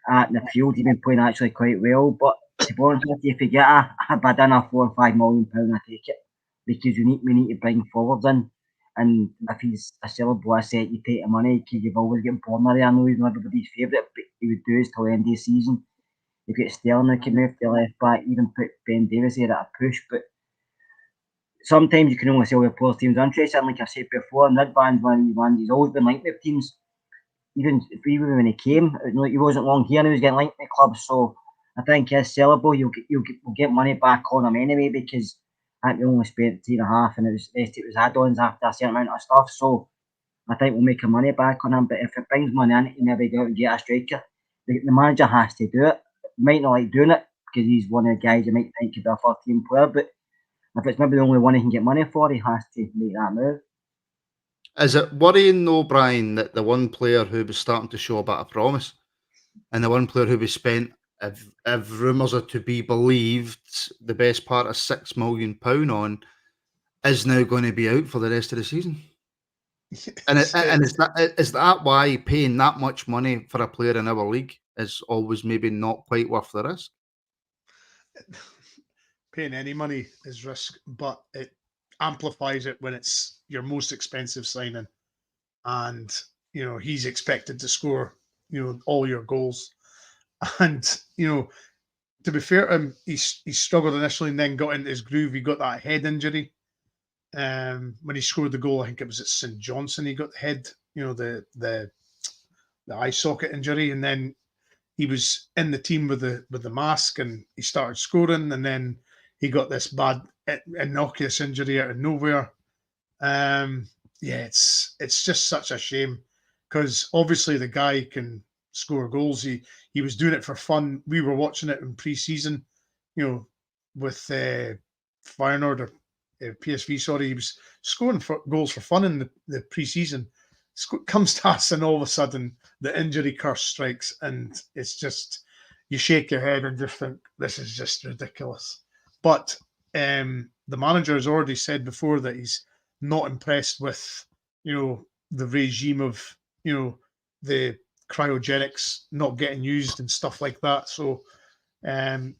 at the field he's been playing actually quite well. But to be honest with you, if you get a bid in of £4 or £5 million, I take it, because we need to bring forwards in. And if he's a sellable asset, you take the money because you've always getting Bornery. I know he's not everybody's favourite, but he would do his till the end of the season. You've got Sterling who can move to the left back, even put Ben Davies there at a push, but sometimes you can only sell your players teams interest. And like I said before, and Ridvan's one he's always been linked with teams. Even when he came, he wasn't long here and he was getting linked with clubs. So I think he's sellable. You'll get money back on him anyway, because I think we only spent 3.5 and it was add-ons after a certain amount of stuff. So I think we'll make our money back on him. But if it brings money in, you never go out and get a striker. The manager has to do it. Might not like doing it because he's one of the guys you might think could be a first-team player, but if it's maybe the only one he can get money for, he has to make that move. Is it worrying though, Brian, that the one player who was starting to show a bit of promise and the one player who was spent, if rumours are to be believed, the best part of £6 million on, is now going to be out for the rest of the season? And is that why paying that much money for a player in our league is always maybe not quite worth the risk? Paying any money is risk, but it amplifies it when it's your most expensive signing, and he's expected to score all your goals. And to be fair to him, he struggled initially and then got into his groove. He got that head injury when he scored the goal. I think it was at St Johnstone. He got the head, the eye socket injury, and then he was in the team with the mask, and he started scoring, and then he got this bad innocuous injury out of nowhere. It's just such a shame, because obviously the guy can score goals. He was doing it for fun. We were watching it in pre-season, with Feyenoord or PSV. Sorry, he was scoring goals for fun in the pre-season. Comes to us, and all of a sudden the injury curse strikes, and it's just, you shake your head and just think, this is just ridiculous. But the manager has already said before that he's not impressed with the regime of the cryogenics not getting used and stuff like that. So I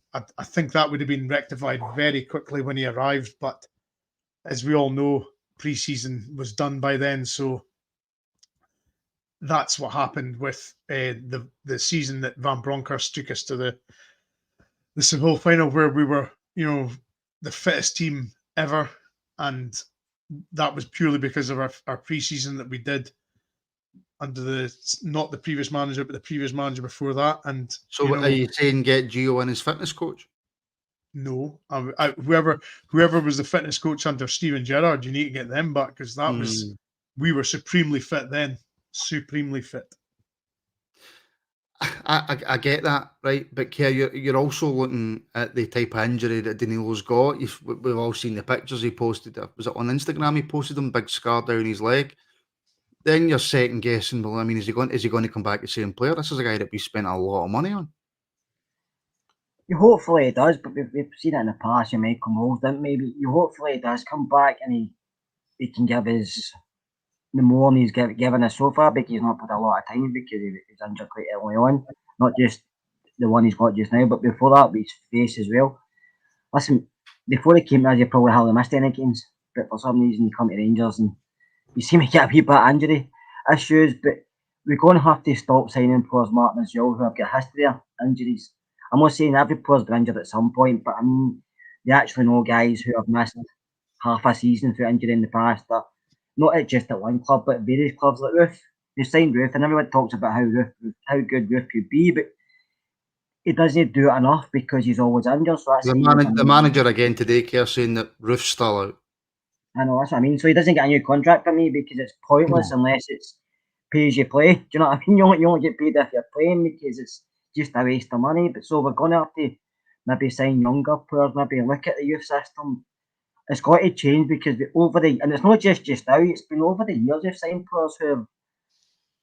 think that would have been rectified very quickly when he arrived, but as we all know, pre-season was done by then. So that's what happened with the season that Van Bronckhorst took us to the Seville final, where we were the fittest team ever, and that was purely because of our pre-season that we did under not the previous manager, but the previous manager before that. And so are you saying get Gio in as fitness coach? No, whoever was the fitness coach under Steven Gerrard, you need to get them back, because that was, we were supremely fit then, supremely fit. I get that, right? But Kerr, you're also looking at the type of injury that Danilo's got. We've all seen the pictures he posted. Was it on Instagram? He posted them, big scar down his leg. Then you're second guessing. Well, I mean, is he going to come back the same player? This is a guy that we spent a lot of money on. Hopefully he does, but we've seen it in the past. You might come old, didn't maybe. Hopefully he does come back and he can give his the more he's given us so far, because he's not put a lot of time because he was injured quite early on. Not just the one he's got just now, but before that with his face as well. Listen, before he came to us, he probably hardly missed any games, but for some reason he come to Rangers and you seem to get a wee bit of injury issues. But we're going to have to stop signing players, Martin, as well, who have got history of injuries. I'm not saying every player's been injured at some point, but I mean, you actually know guys who have missed half a season through injury in the past. Not just at one club, but at various clubs like Roof. They signed Roof, and everyone talks about how good Roof could be, but he doesn't do it enough because he's always injured. So that's the manager again today, Kerr, saying that Roof's still out. I know, that's what I mean. So he doesn't get a new contract for me because it's pointless unless it's pay as you play. Do you know what I mean? You only get paid if you're playing, because it's just a waste of money. But so we're going to have to maybe sign younger players, maybe look at the youth system. It's got to change because and it's not just now, it's been over the years we've signed players who have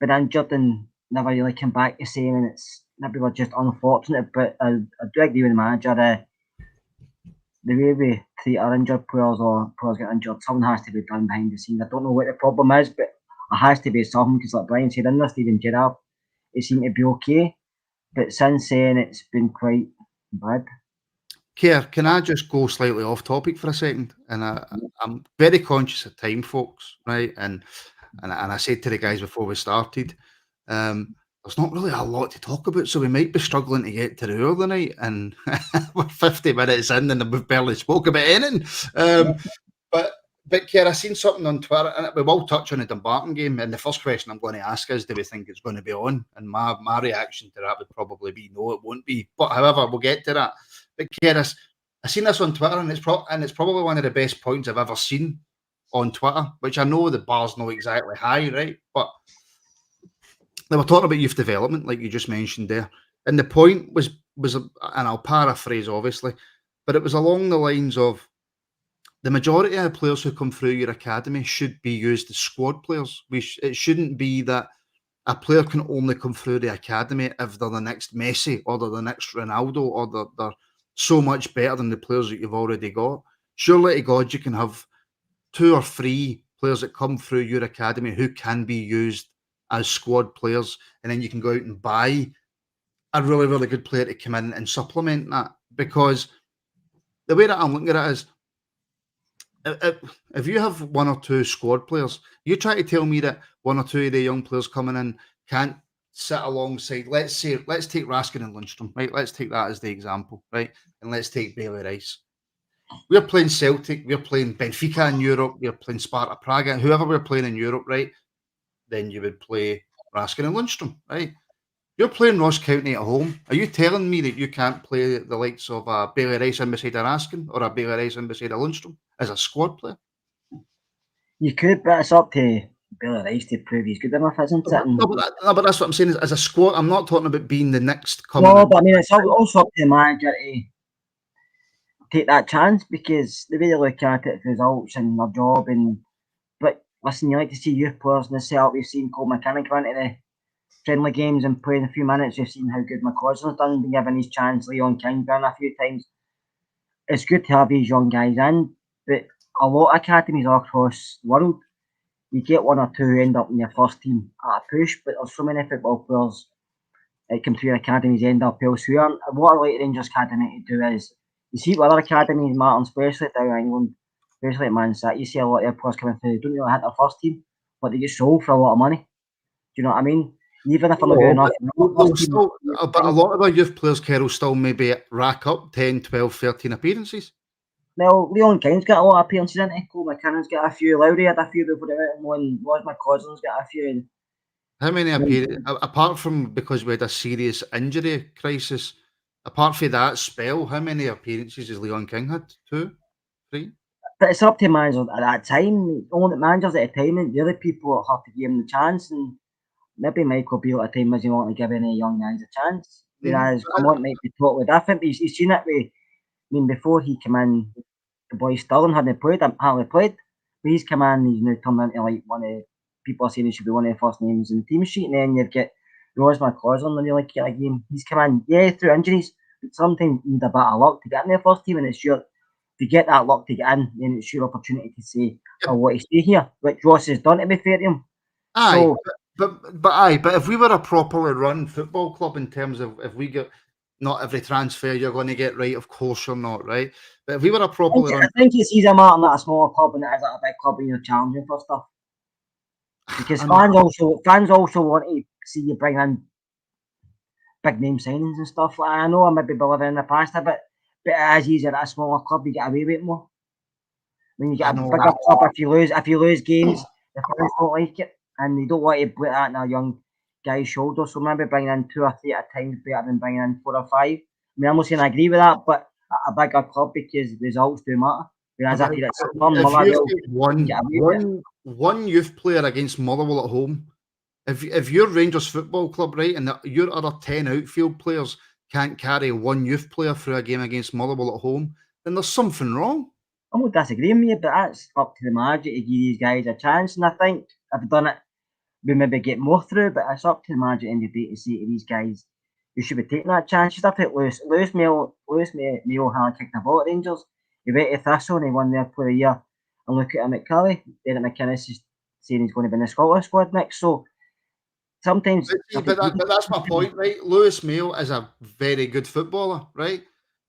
been injured and never really come back to saying, and it's maybe we're just unfortunate, but I do agree with the manager. The way we treat our injured players or players get injured, something has to be done behind the scenes. I don't know what the problem is, but it has to be something because, like Brian said, in there, Steven Gerrard, it seemed to be okay, but since then it's been quite bad. Kerr, can I just go slightly off topic for a second? And I'm very conscious of time, folks, right? And I said to the guys before we started, there's not really a lot to talk about, so we might be struggling to get to the hour of the night, and we're 50 minutes in and we've barely spoke about anything. But Kerr, I seen something on Twitter, and we will touch on the Dumbarton game, and the first question I'm going to ask is, do we think it's going to be on? And my reaction to that would probably be, no, it won't be. But however, we'll get to that. But Kerr, I seen this on Twitter, and it's probably one of the best points I've ever seen on Twitter, which I know the bar's not exactly high, right? But they were talking about youth development, like you just mentioned there. And the point was, and I'll paraphrase, obviously, but it was along the lines of the majority of the players who come through your academy should be used as squad players. It shouldn't be that a player can only come through the academy if they're the next Messi or they're the next Ronaldo or they're so much better than the players that you've already got. Surely to God, you can have 2 or 3 players that come through your academy who can be used as squad players, and then you can go out and buy a really, really good player to come in and supplement that. Because the way that I'm looking at it is, if you have 1 or 2 squad players, you try to tell me that 1 or 2 of the young players coming in can't sit alongside, let's take Raskin and Lundstrom, right? Let's take that as the example, right? And let's take Bailey Rice. We're playing Celtic, we're playing Benfica in Europe, we're playing Sparta Praga, whoever we're playing in Europe, right? Then you would play Raskin and Lundstrom, right? You're playing Ross County at home. Are you telling me that you can't play the likes of a Bailey Rice in beside a Raskin or a Bailey Rice in beside a Lundstrom as a squad player? You could, but it's up to Bailey Rice to prove he's good enough, isn't it? No, but that's what I'm saying. Is, as a squad, I'm not talking about being the next coming. No, but I mean, it's also up to the manager to take that chance, because the way they look at it, results and their job. But listen, you like to see youth players in the setup. We've seen Cole McKinnon go into the friendly games and play in a few minutes. We've seen how good McCausland's done, been given his chance. Leon King's done a few times. It's good to have these young guys in, but a lot of academies all across the world, you get 1 or 2 who end up in your first team at a push, but there's so many football players that come through your academies end up elsewhere. And what I like Rangers Academy to do is, you see what other academies, Martin, especially down in England, especially at Man City, you see a lot of their players coming through, they don't really hit their first team, but they get sold for a lot of money. Do you know what I mean? Even if I'm not good enough. But a lot of our youth players, Carol, still maybe rack up 10, 12, 13 appearances. Well, Leon King's got a lot of appearances, hasn't he? Cole McKinnon's got a few. Lowry had a few before they went and won. Ross McCausland's got a few. How many appearances, apart from because we had a serious injury crisis, apart from that spell, how many appearances has Leon King had? 2, 3? But it's up to managers at that time. Only the managers at the time, and the other people have to give him the chance. And maybe Michael Beale at the time wasn't wanting to give any young guys a chance. Whereas Clement might be totally different. But he's seen it with, I mean, before he came in, the boy Sterling hadn't played, but he's come in, he's now turned into like one of, people are saying he should be one of the first names in the team sheet. And then you've got Ross McCausland, when you like get a game, he's come in, yeah, through injuries, but sometimes you need a bit of luck to get in the first team, and it's your, if you get that luck to get in, then it's your opportunity to say, I want to stay here, which Ross has done, to be fair to him. Aye, so, but if we were a properly run football club, in terms of if we get, not every transfer you're going to get right, of course you're not, right? But if we were a properly run, I think it's easier, Martin, at a smaller club than it is at a big club when you're challenging for stuff. Because fans also want to see you bring in big name signings and stuff. Like, I know I might be believing in the past a bit, but it is easier at a smaller club. You get away with it more. When you get a bigger club, if you lose games, the fans don't like it, and they don't want to put that in a young guy's shoulder. So maybe bringing in 2 or 3 at a time is better than bringing in 4 or 5. I mean, I'm not saying I agree with that, but a bigger club, because results do matter. Whereas if you're at one youth player against Motherwell at home, if you're Rangers Football Club, right, and your other 10 outfield players can't carry one youth player through a game against Motherwell at home, then there's something wrong. I'm not disagreeing with you, but that's up to the manager to give these guys a chance. And I think if I've done it, we maybe get more through, but it's up to the manager in the day to say to these guys, you should be taking that chance. You stuff it Lewis Mayo had kicked the ball at Rangers. He went to Thistle and he won their player of the year. And look at him at Curry. Derek McInnes is saying he's going to be in the Scotland squad next. So sometimes. But that's my point, right? Lewis Mayo is a very good footballer, right?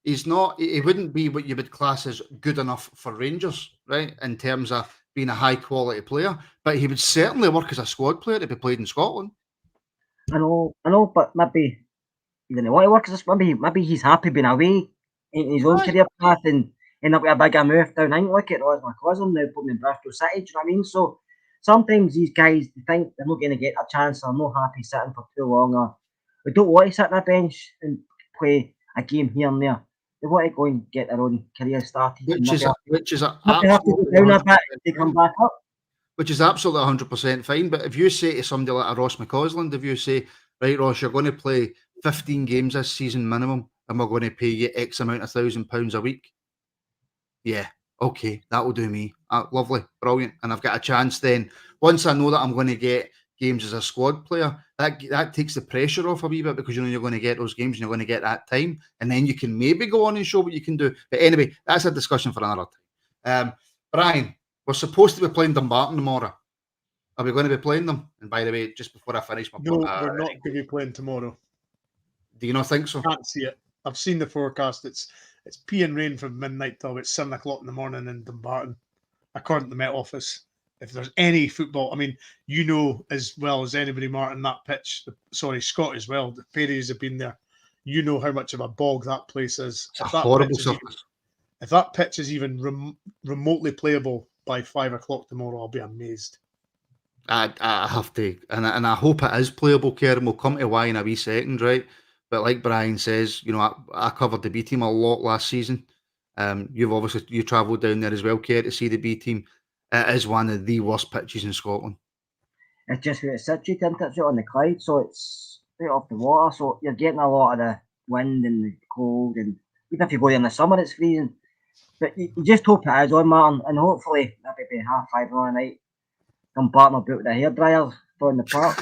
He's not. He wouldn't be what you would class as good enough for Rangers, right? In terms of being a high quality player, but he would certainly work as a squad player to be played in Scotland. I know, but maybe he didn't want to work as a maybe he's happy being away in his own career path and end up with a bigger move down. I look at my cousin now putting in Bristol City. Do you know what I mean? So sometimes these guys think they're not going to get a chance. They're not happy sitting for too long, or they don't want to sit on a bench and play a game here and there. They want to go and get their own career started. Which is absolutely have to go down a bit to come back up. Which is absolutely 100% fine. But if you say to somebody like a Ross McCausland, if you say, right, Ross, you're going to play 15 games this season minimum, and we're going to pay you X amount of £1,000 a week. Yeah, okay, that will do me. Lovely, brilliant. And I've got a chance then. Once I know that I'm going to get games as a squad player, that takes the pressure off a wee bit, because you know you're going to get those games and you're going to get that time, and then you can maybe go on and show what you can do. But anyway, that's a discussion for another time. Brian, we're supposed to be playing Dumbarton tomorrow. Are we going to be playing them? And by the way, just before I finish my point, we're not going to be playing tomorrow. Do you not think so? I can't see it. I've seen the forecast. It's peeing rain from midnight till about 7 o'clock in the morning in Dumbarton, according to the Met Office. If there's any football, I mean, you know as well as anybody, Martin, that pitch, Scott as well, the Perrys have been there. You know how much of a bog that place is. It's a horrible surface. If that pitch is even remotely playable by 5 o'clock tomorrow, I'll be amazed. I have to, and I hope it is playable, Kieran. We'll come to why in a wee second, right? But like Brian says, you know, I covered the B team a lot last season. You travelled down there as well, Kieran, to see the B team. It is one of the worst pitches in Scotland. It's just where it's situated, it's on the Clyde, so it's right off the water. So you're getting a lot of the wind and the cold, and even if you go there in the summer, it's freezing. But you just hope it is on, Martin, and hopefully maybe by 5:30 on the night, Dumbarton will boot with a hairdryer in the park.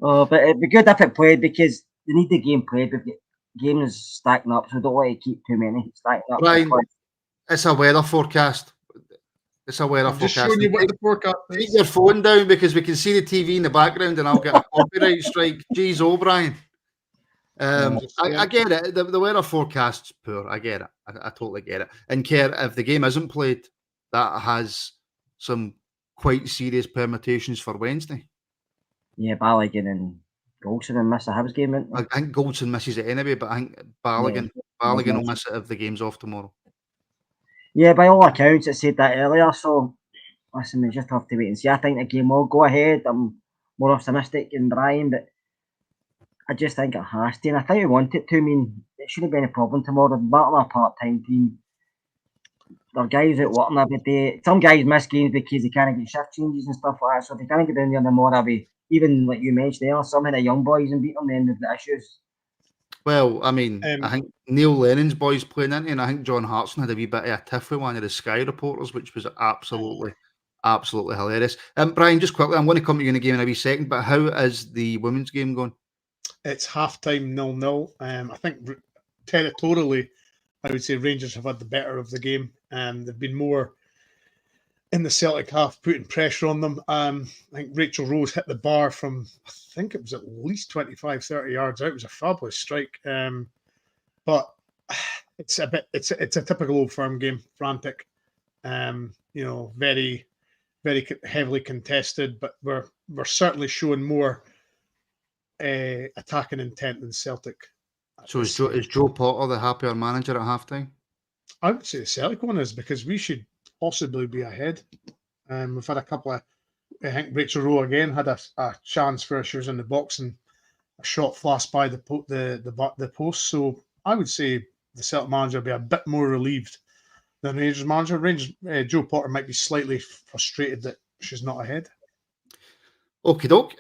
But it'd be good if it played, because they need the game played. But the game is stacking up, so don't want to keep too many stacking up. Brian, it's a weather forecast. It's a weather I'm forecast. Just showing you what the forecast is. Take your phone down, because we can see the TV in the background and I'll get a copyright strike. Jeez, O'Brien. I get it. The weather forecast's poor. I get it. I totally get it. And Kerr, if the game isn't played, that has some quite serious permutations for Wednesday. Yeah, Balogun and Goldson will miss the Hibs game, isn't I think Goldson misses it anyway, but I think Balogun will miss it if the game's off tomorrow. Yeah, by all accounts, it said that earlier. So, listen, we just have to wait and see. I think the game will go ahead. I'm more optimistic than Brian, but I just think it has to. And I think we want it to. I mean, it shouldn't be any problem tomorrow. Barton are a part-time team. There are guys out working every day. Some guys miss games because they can't get shift changes and stuff like that. So if they can't get down there no more, even like you mentioned there, some of the young boys and beat them, then they've got issues. Well, I mean, I think Neil Lennon's boys playing in, and I think John Hartson had a wee bit of a tiff with one of the Sky reporters, which was absolutely hilarious. Brian, just quickly, I'm going to come to you in the game in a wee second, but how is the women's game going? It's half-time 0-0. I think territorially, I would say Rangers have had the better of the game. They've been more in the Celtic half, putting pressure on them. I think Rachel Rose hit the bar from, I think it was at least 25, 30 yards out. It was a fabulous strike. But it's a typical Old Firm game, frantic. Very, very heavily contested, but we're certainly showing more attacking intent than Celtic. So is Joe Potter the happier manager at halftime? I would say the Celtic one is, because we should possibly be ahead. We've had a couple of, I think Rachel Rowe again had a chance for her. She was in the box and a shot flashed by the post. So I would say the Celtic manager will be a bit more relieved than Rangers manager. Joe Potter might be slightly frustrated that she's not ahead. Okie doke.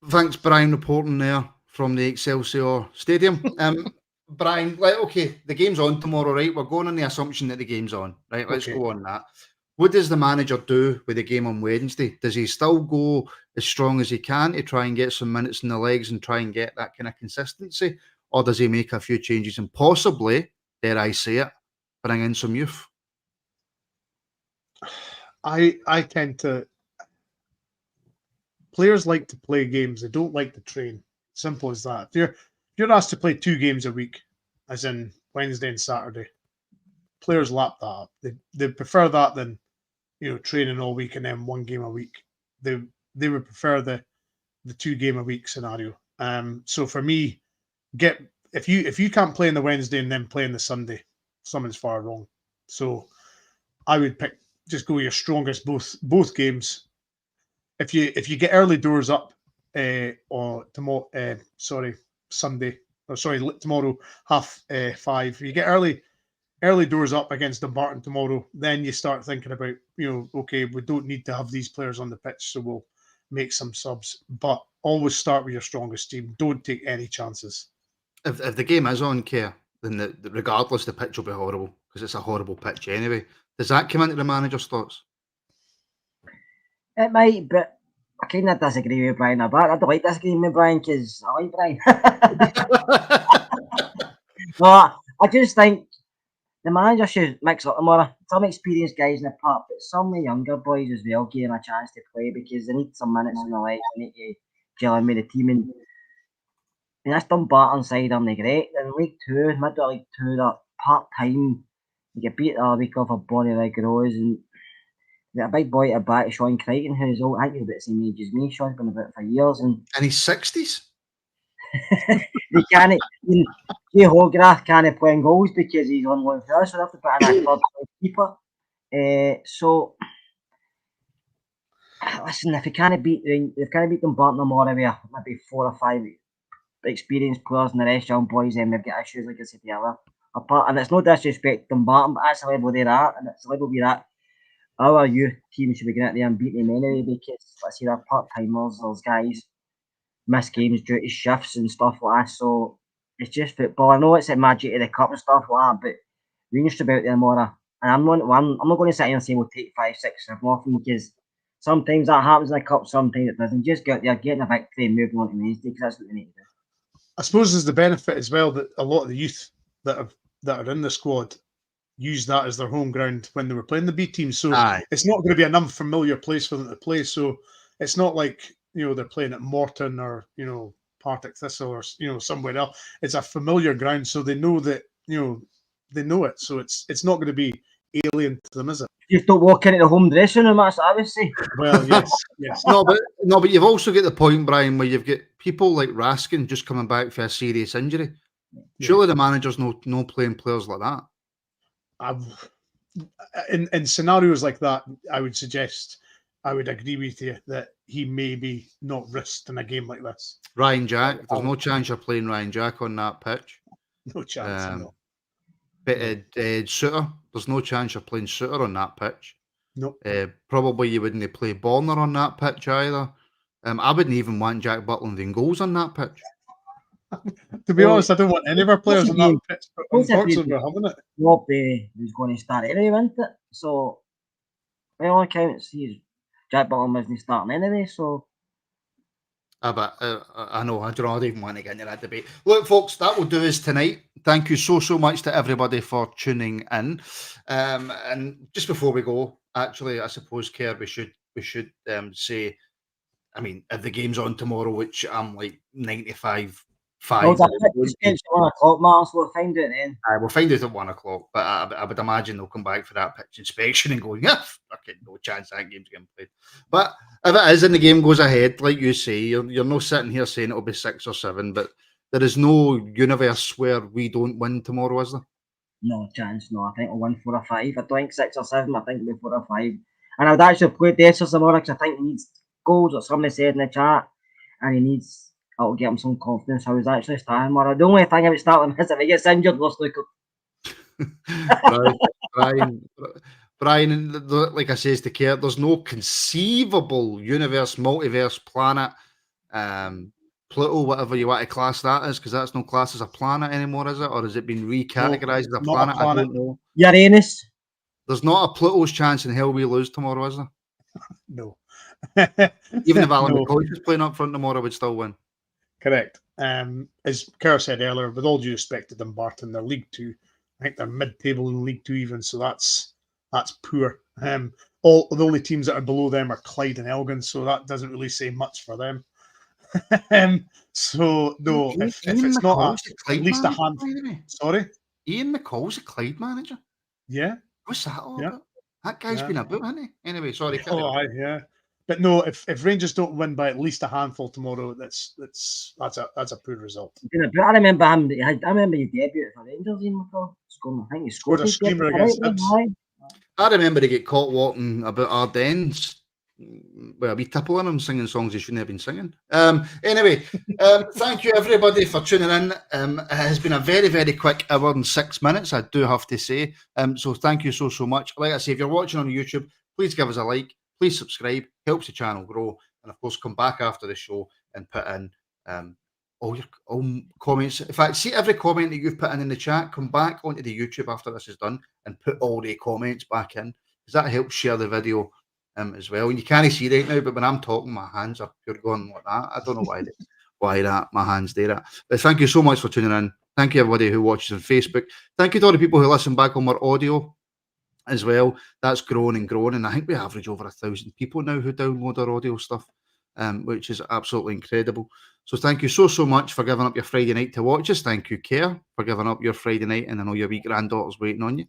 Thanks, Brian, reporting there from the Excelsior Stadium. Brian, okay, the game's on tomorrow, right? We're going on the assumption that the game's on, right? Let's Okay. go on that. What does the manager do with the game on Wednesday? Does he still go as strong as he can to try and get some minutes in the legs and try and get that kind of consistency? Or does he make a few changes and possibly, dare I say it, bring in some youth? I tend to. Players like to play games. They don't like to train. Simple as that. If you're asked to play 2 games a week, as in Wednesday and Saturday, players lap that up. They prefer that than training all week and then 1 game a week. They would prefer the 2 game a week scenario. So for me, if you can't play on the Wednesday and then play on the Sunday, something's far wrong. So I would just go your strongest both games. If you get early doors up or tomorrow, Sunday, or tomorrow 5:30. If you get early doors up against Dumbarton tomorrow, then you start thinking about, okay, we don't need to have these players on the pitch, so we'll make some subs. But always start with your strongest team. Don't take any chances. If the game is on, Kerr, then regardless, the pitch will be horrible because it's a horrible pitch anyway. Does that come into the manager's thoughts? It might, but I kind of disagree with Brian about it. I don't like disagreeing with Brian because I like Brian. No, I just think the manager should mix up more. Some experienced guys in the park, but some of the younger boys as well getting a chance to play because they need some minutes in the legs. They need to gel in with the team. And this Dumbarton side aren't great. In League 2, mid to League 2, that part-time, you get beat a week off a body like Rose, and a big boy at the back, Sean Crichton, who's old. I think he's about the same age as me. Sean's been about it for years. And his 60s? they can't. Jay Hogarth can't play in goals because he's on loan for us, so they have to put in a third keeper. So, listen, if they can't beat Dumbarton no more, maybe 4 or 5 experienced players and the rest young boys, then they've got issues, like I said the apart. And it's no disrespect to Dumbarton, but that's the level they're at, and it's the level we're at. Our youth team should be getting out there and beating them anyway because, let's say, they're part-timers, those guys miss games due to shifts and stuff like that. So it's just football. I know it's a magic of the cup and stuff like that, but we need to be out there more. And I'm not going to sit here and say we'll take 5, 6, 7 off them because sometimes that happens in the cup, sometimes it doesn't. Just get out there, getting a victory and moving on to Wednesday because that's what we need to do. I suppose there's the benefit as well that a lot of the youth that are in the squad use that as their home ground when they were playing the B team. So it's not going to be an unfamiliar place for them to play. So it's not like, they're playing at Morton or, Partick Thistle or, somewhere else. It's a familiar ground. So they know that, they know it. So it's not going to be alien to them, is it? You just don't walk into the home dressing room, that's what I would say. Well, yes. No, but you've also got the point, Brian, where you've got people like Raskin just coming back for a serious injury. Yeah. Surely the manager's no playing players like that. In scenarios like that, I would agree with you that he may be not risked in a game like this. Ryan Jack, there's no chance you're playing Ryan Jack on that pitch. No chance. No. But Suter, there's no chance you're playing Suter on that pitch. No. Probably you wouldn't play Borner on that pitch either. I wouldn't even want Jack Butland in goals on that pitch. To be honest, I don't want any of our players on that pitch, but unfortunately we're having it. Rob was going to start anyway, wasn't it? So, by all accounts, Jack Butland wasn't starting anyway, so... But I know, I don't even want to get into that debate. Look, folks, that will do us tonight. Thank you so much to everybody for tuning in. And just before we go, actually, I suppose, Kerr, we should say, I mean, if the game's on tomorrow, which I'm like 95.5. Well, it's 1 o'clock, Mark, so we'll find out then. We'll find out at 1 o'clock, but I would imagine they'll come back for that pitch inspection and go, yeah, fucking no chance that game's getting played. But if it is and the game goes ahead, like you say, you're not sitting here saying it'll be 6 or 7, but there is no universe where we don't win tomorrow, is there? No chance, no. I think we'll win 4 or 5. I don't think 6 or 7, I think it'll be 4 or 5. And I would actually play Dessers tomorrow because I think he needs goals, or somebody said in the chat, and he needs... I'll get him some confidence. I was actually starting more. The only thing I would start with is if he gets injured, we'll look Brian, like I says to Kerr, there's no conceivable universe, multiverse, planet Pluto, whatever you want to class that as, because that's no class as a planet anymore, is it? Or has it been recategorized as a not a planet? I planet. don't know. Uranus. There's not a Pluto's chance in hell we lose tomorrow, is there? No. Even if Alan No. McCoy is playing up front tomorrow, we'd still win. Correct. As Kerr said earlier, with all due respect to Dumbarton, they're League Two. I think they're mid-table in League Two even, so that's poor. All the only teams that are below them are Clyde and Elgin, so that doesn't really say much for them. So no, if it's not at least a handful. Sorry, Ian McCall's a Clyde manager. Yeah. What's that all Yeah. about? That guy's been about, hasn't he? Anyway, sorry. Yeah. But no, if Rangers don't win by at least a handful tomorrow, that's a poor result. I remember him. I remember he debuted for Rangers. Ian McCall. I think he scored a screamer against Hibs. I remember he get caught walking about Ardennes with a wee tipple in him, singing songs he shouldn't have been singing. Anyway, thank you everybody for tuning in. It has been a very, very quick hour and 6 minutes, I do have to say. So thank you so much. Like I say, if you're watching on YouTube, please give us a like, please subscribe, helps the channel grow, and of course come back after the show and put in all your comments. In fact, see every comment that you've put in the chat, come back onto the YouTube after this is done and put all the comments back in, because that helps share the video as well. And you can't see right now, but when I'm talking, my hands are pure going like that. I don't know why that my hands do that. But thank you so much for tuning in. Thank you everybody who watches on Facebook. Thank you to all the people who listen back on our audio as well. That's growing and growing, and I think we average over 1,000 people now who download our audio stuff, which is absolutely incredible. So thank you so much for giving up your Friday night to watch us. Thank you, Care, for giving up your Friday night, and I know your wee granddaughter's waiting on you.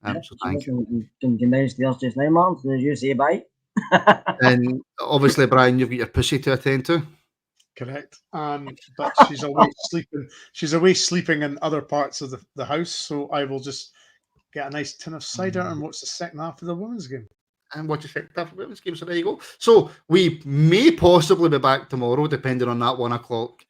So thank you. Can downstairs just now, Martin, as you say bye. And obviously, Brian, you've got your pussy to attend to. Correct. But she's away sleeping. She's away sleeping in other parts of the house. So I will just get a nice tin of cider and watch the second half of the women's game. And watch the second half of the women's game. So there you go. So we may possibly be back tomorrow, depending on that 1 o'clock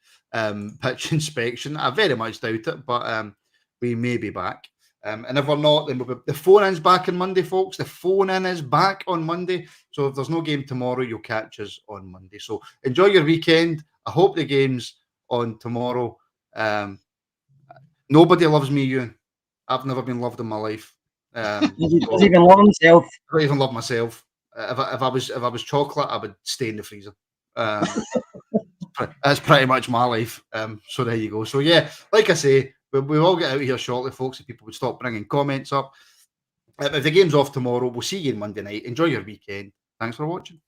pitch inspection. I very much doubt it, but we may be back. And if we're not, then the phone-in's back on Monday, folks. The phone-in is back on Monday. So if there's no game tomorrow, you'll catch us on Monday. So enjoy your weekend. I hope the game's on tomorrow. Nobody loves me, Ewan. I've never been loved in my life. He doesn't even love himself. I don't even love myself. If I was chocolate, I would stay in the freezer. That's pretty much my life. So there you go. So yeah, like I say, we'll all get out of here shortly, folks, if people would stop bringing comments up. If the game's off tomorrow, we'll see you on Monday night. Enjoy your weekend. Thanks for watching.